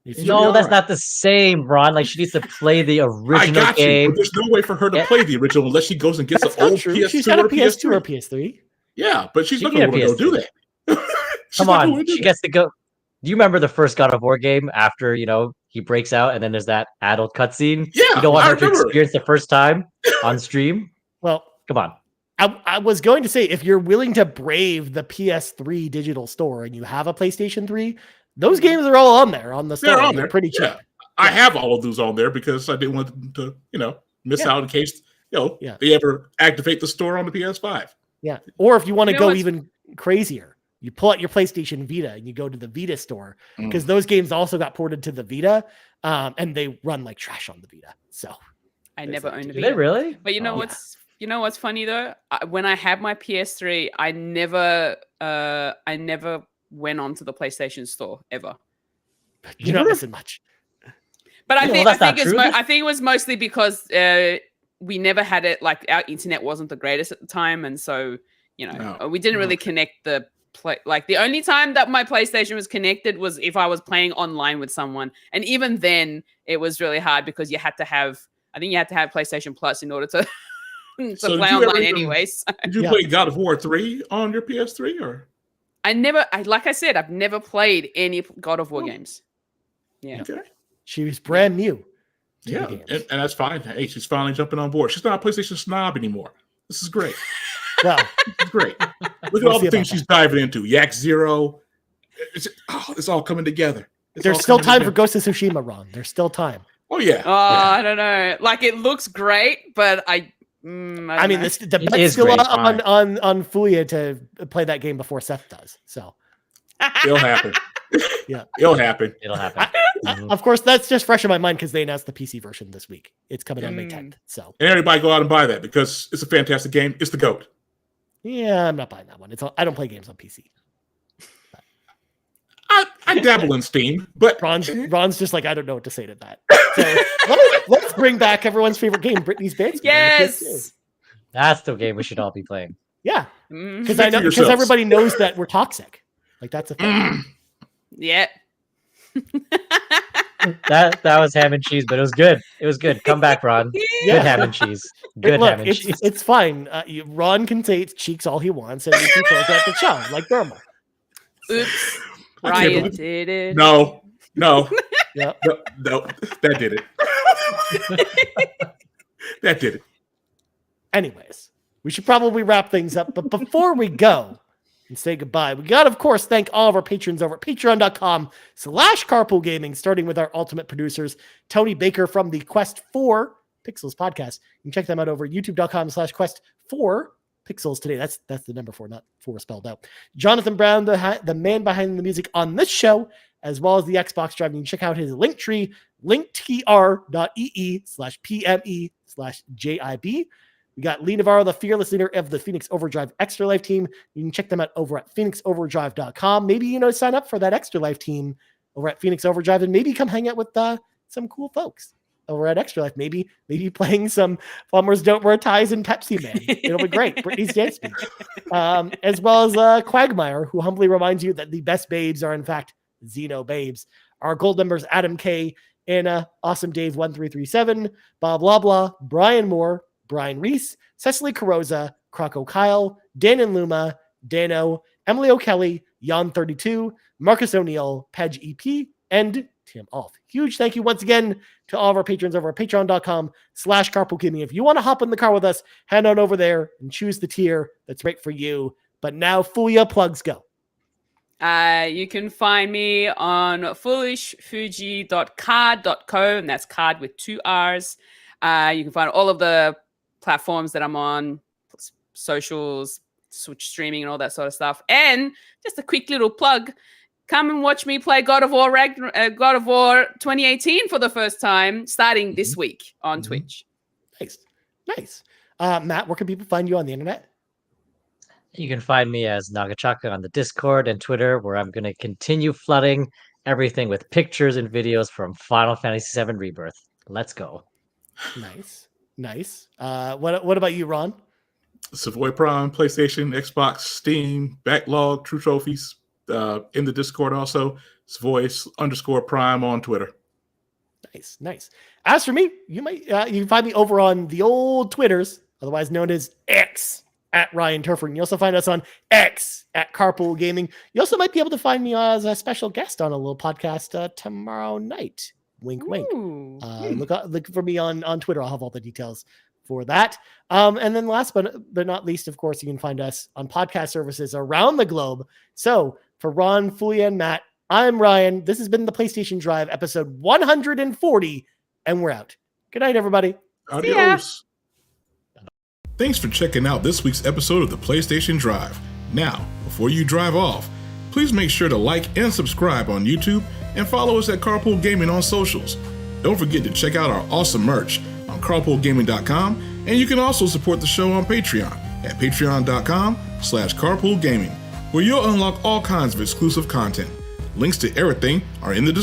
If you- No, that's alright. not the same, Ron. Like she needs to play the I original got you, game. but there's no way for her to Yeah. play the original unless she goes and gets That's an not old true. PS2 She's had a or PS2 or PS3. PS3. Yeah, but she's She not can going to get a want to go do that. She's Come not gonna on, wanna do she that. gets to go. Do you remember the first God of War game after he breaks out and then there's that adult cutscene? Yeah, You don't want I her to remember. experience the first time on stream? Well, Come on. I was going to say, if you're willing to brave the PS3 digital store and you have a PlayStation 3, those games are all on there on the store. They're on They're there. pretty cheap. Yeah. I have all of those on there because I didn't want them to, miss Yeah. out in case, Yeah. they ever activate the store on the PS5. Yeah. Or if you want to You know go what's- even crazier, you pull out your PlayStation Vita and you go to the Vita store, Mm. because those games also got ported to the Vita, and they run like trash on the Vita. So I There's never that owned a too. Do they Vita. really? But you know Oh. what's funny though? When I had my PS3, I never went onto the PlayStation store ever. you're not missing much. But I Yeah, think well, that's I think not it's true. I think it was mostly because we never had it. Like our internet wasn't the greatest at the time, and so Oh, we didn't really okay. connect the play. Like the only time that my PlayStation was connected was if I was playing online with someone, and even then, it was really hard because you had to have. I think you had to have PlayStation Plus in order to play online anyway. So. Did you play God of War 3 on your PS3 or? Like I said, I've never played any God of War games. Yeah. Okay. She was brand new. Yeah, and that's fine. Hey, she's finally jumping on board. She's not a PlayStation snob anymore. This is great. Well, it's great. Look at all the things she's diving into. Yak Zero. It's all coming together. There's still time for Ghost of Tsushima, Ron. There's still time. Oh yeah. I don't know. Like it looks great, but I mean, the bet's still on Fuya to play that game before Seth does. So it'll happen. Yeah, it'll happen. Of course, that's just fresh in my mind because they announced the PC version this week. It's coming on May 10th. So and everybody go out and buy that because it's a fantastic game. It's the GOAT. Yeah, I'm not buying that one. I don't play games on PC. I dabble in Steam, but Ron's just like, I don't know what to say to that. So let's bring back everyone's favorite game, Britney's Band. Yes, that's the game we should all be playing. Yeah, because everybody knows that we're toxic. Like that's a thing. Yeah. that was ham and cheese, but it was good. It was good. Come back, Ron. Yeah. Good ham and cheese. Good ham and cheese. It's fine. Ron can say it's cheeks all he wants, and we can close out the show like normal. Oops. Ryan did it. No. Yep. No, that did it. That did it. Anyways, we should probably wrap things up. But before we go and say goodbye, we got to, of course, thank all of our patrons over at patreon.com/carpoolgaming, starting with our ultimate producers, Tony Baker from the Quest 4 Pixels podcast. You can check them out over at youtube.com/Quest4 Pixels today. That's the number 4, not 4 spelled out. Jonathan Brown, the man behind the music on this show, as well as the Xbox Drive. You can check out his link tree, linktr.ee/PME/JIB. We got Lee Navarro, the fearless leader of the Phoenix Overdrive Extra Life team. You can check them out over at phoenixoverdrive.com. Maybe, sign up for that Extra Life team over at Phoenix Overdrive and maybe come hang out with some cool folks over at Extra Life. Maybe playing some Plumbers Don't Wear Ties and Pepsi Man. It'll be great. Britney's dance beat. As well as Cwagmire, who humbly reminds you that the best babes are in fact Xenobabes. Our gold members, Adam K, Anna, Awesome Dave 1337, BobLoblaw, Brian Moore, Brian Reese, Cecily Carrozza, CrocoKyle, Dan and Luma, Dannohh, Emily O'Kelly, Jan32, Marcus O'Neill, Peje EP, and Tim Aulph. Huge thank you once again to all of our patrons over at patreon.com/carpoolgaming. If you want to hop in the car with us, head on over there and choose the tier that's right for you. But now, Fuya, plugs go. You can find me on foolishfuji.card.co, and that's card with 2 R's. You can find all of the platforms that I'm on, socials, Switch streaming, and all that sort of stuff. And just a quick little plug. Come and watch me play God of War 2018 for the first time, starting this week on Twitch. Nice. Matt, where can people find you on the internet? You can find me as Nagachaka on the Discord and Twitter, where I'm going to continue flooding everything with pictures and videos from Final Fantasy VII Rebirth. Let's go. Nice. What about you, Ron? Savoy Prime, PlayStation, Xbox, Steam, Backlog, True Trophies. In the Discord also, Savoy_Prime on Twitter. Nice. As for me, you can find me over on the old Twitters, otherwise known as X, at Ryan Turford. You also find us on X at Carpool Gaming. You also might be able to find me as a special guest on a little podcast tomorrow night. Wink, wink. Look for me on Twitter. I'll have all the details for that. And then last but not least, of course, you can find us on podcast services around the globe. So for Ron, Fuya, and Matt, I'm Ryan. This has been the PlayStation Drive, episode 140, and we're out. Good night, everybody. Adios. Thanks for checking out this week's episode of the PlayStation Drive. Now, before you drive off, please make sure to like and subscribe on YouTube and follow us at Carpool Gaming on socials. Don't forget to check out our awesome merch on carpoolgaming.com, and you can also support the show on Patreon at patreon.com/carpoolgaming, where you'll unlock all kinds of exclusive content. Links to everything are in the description.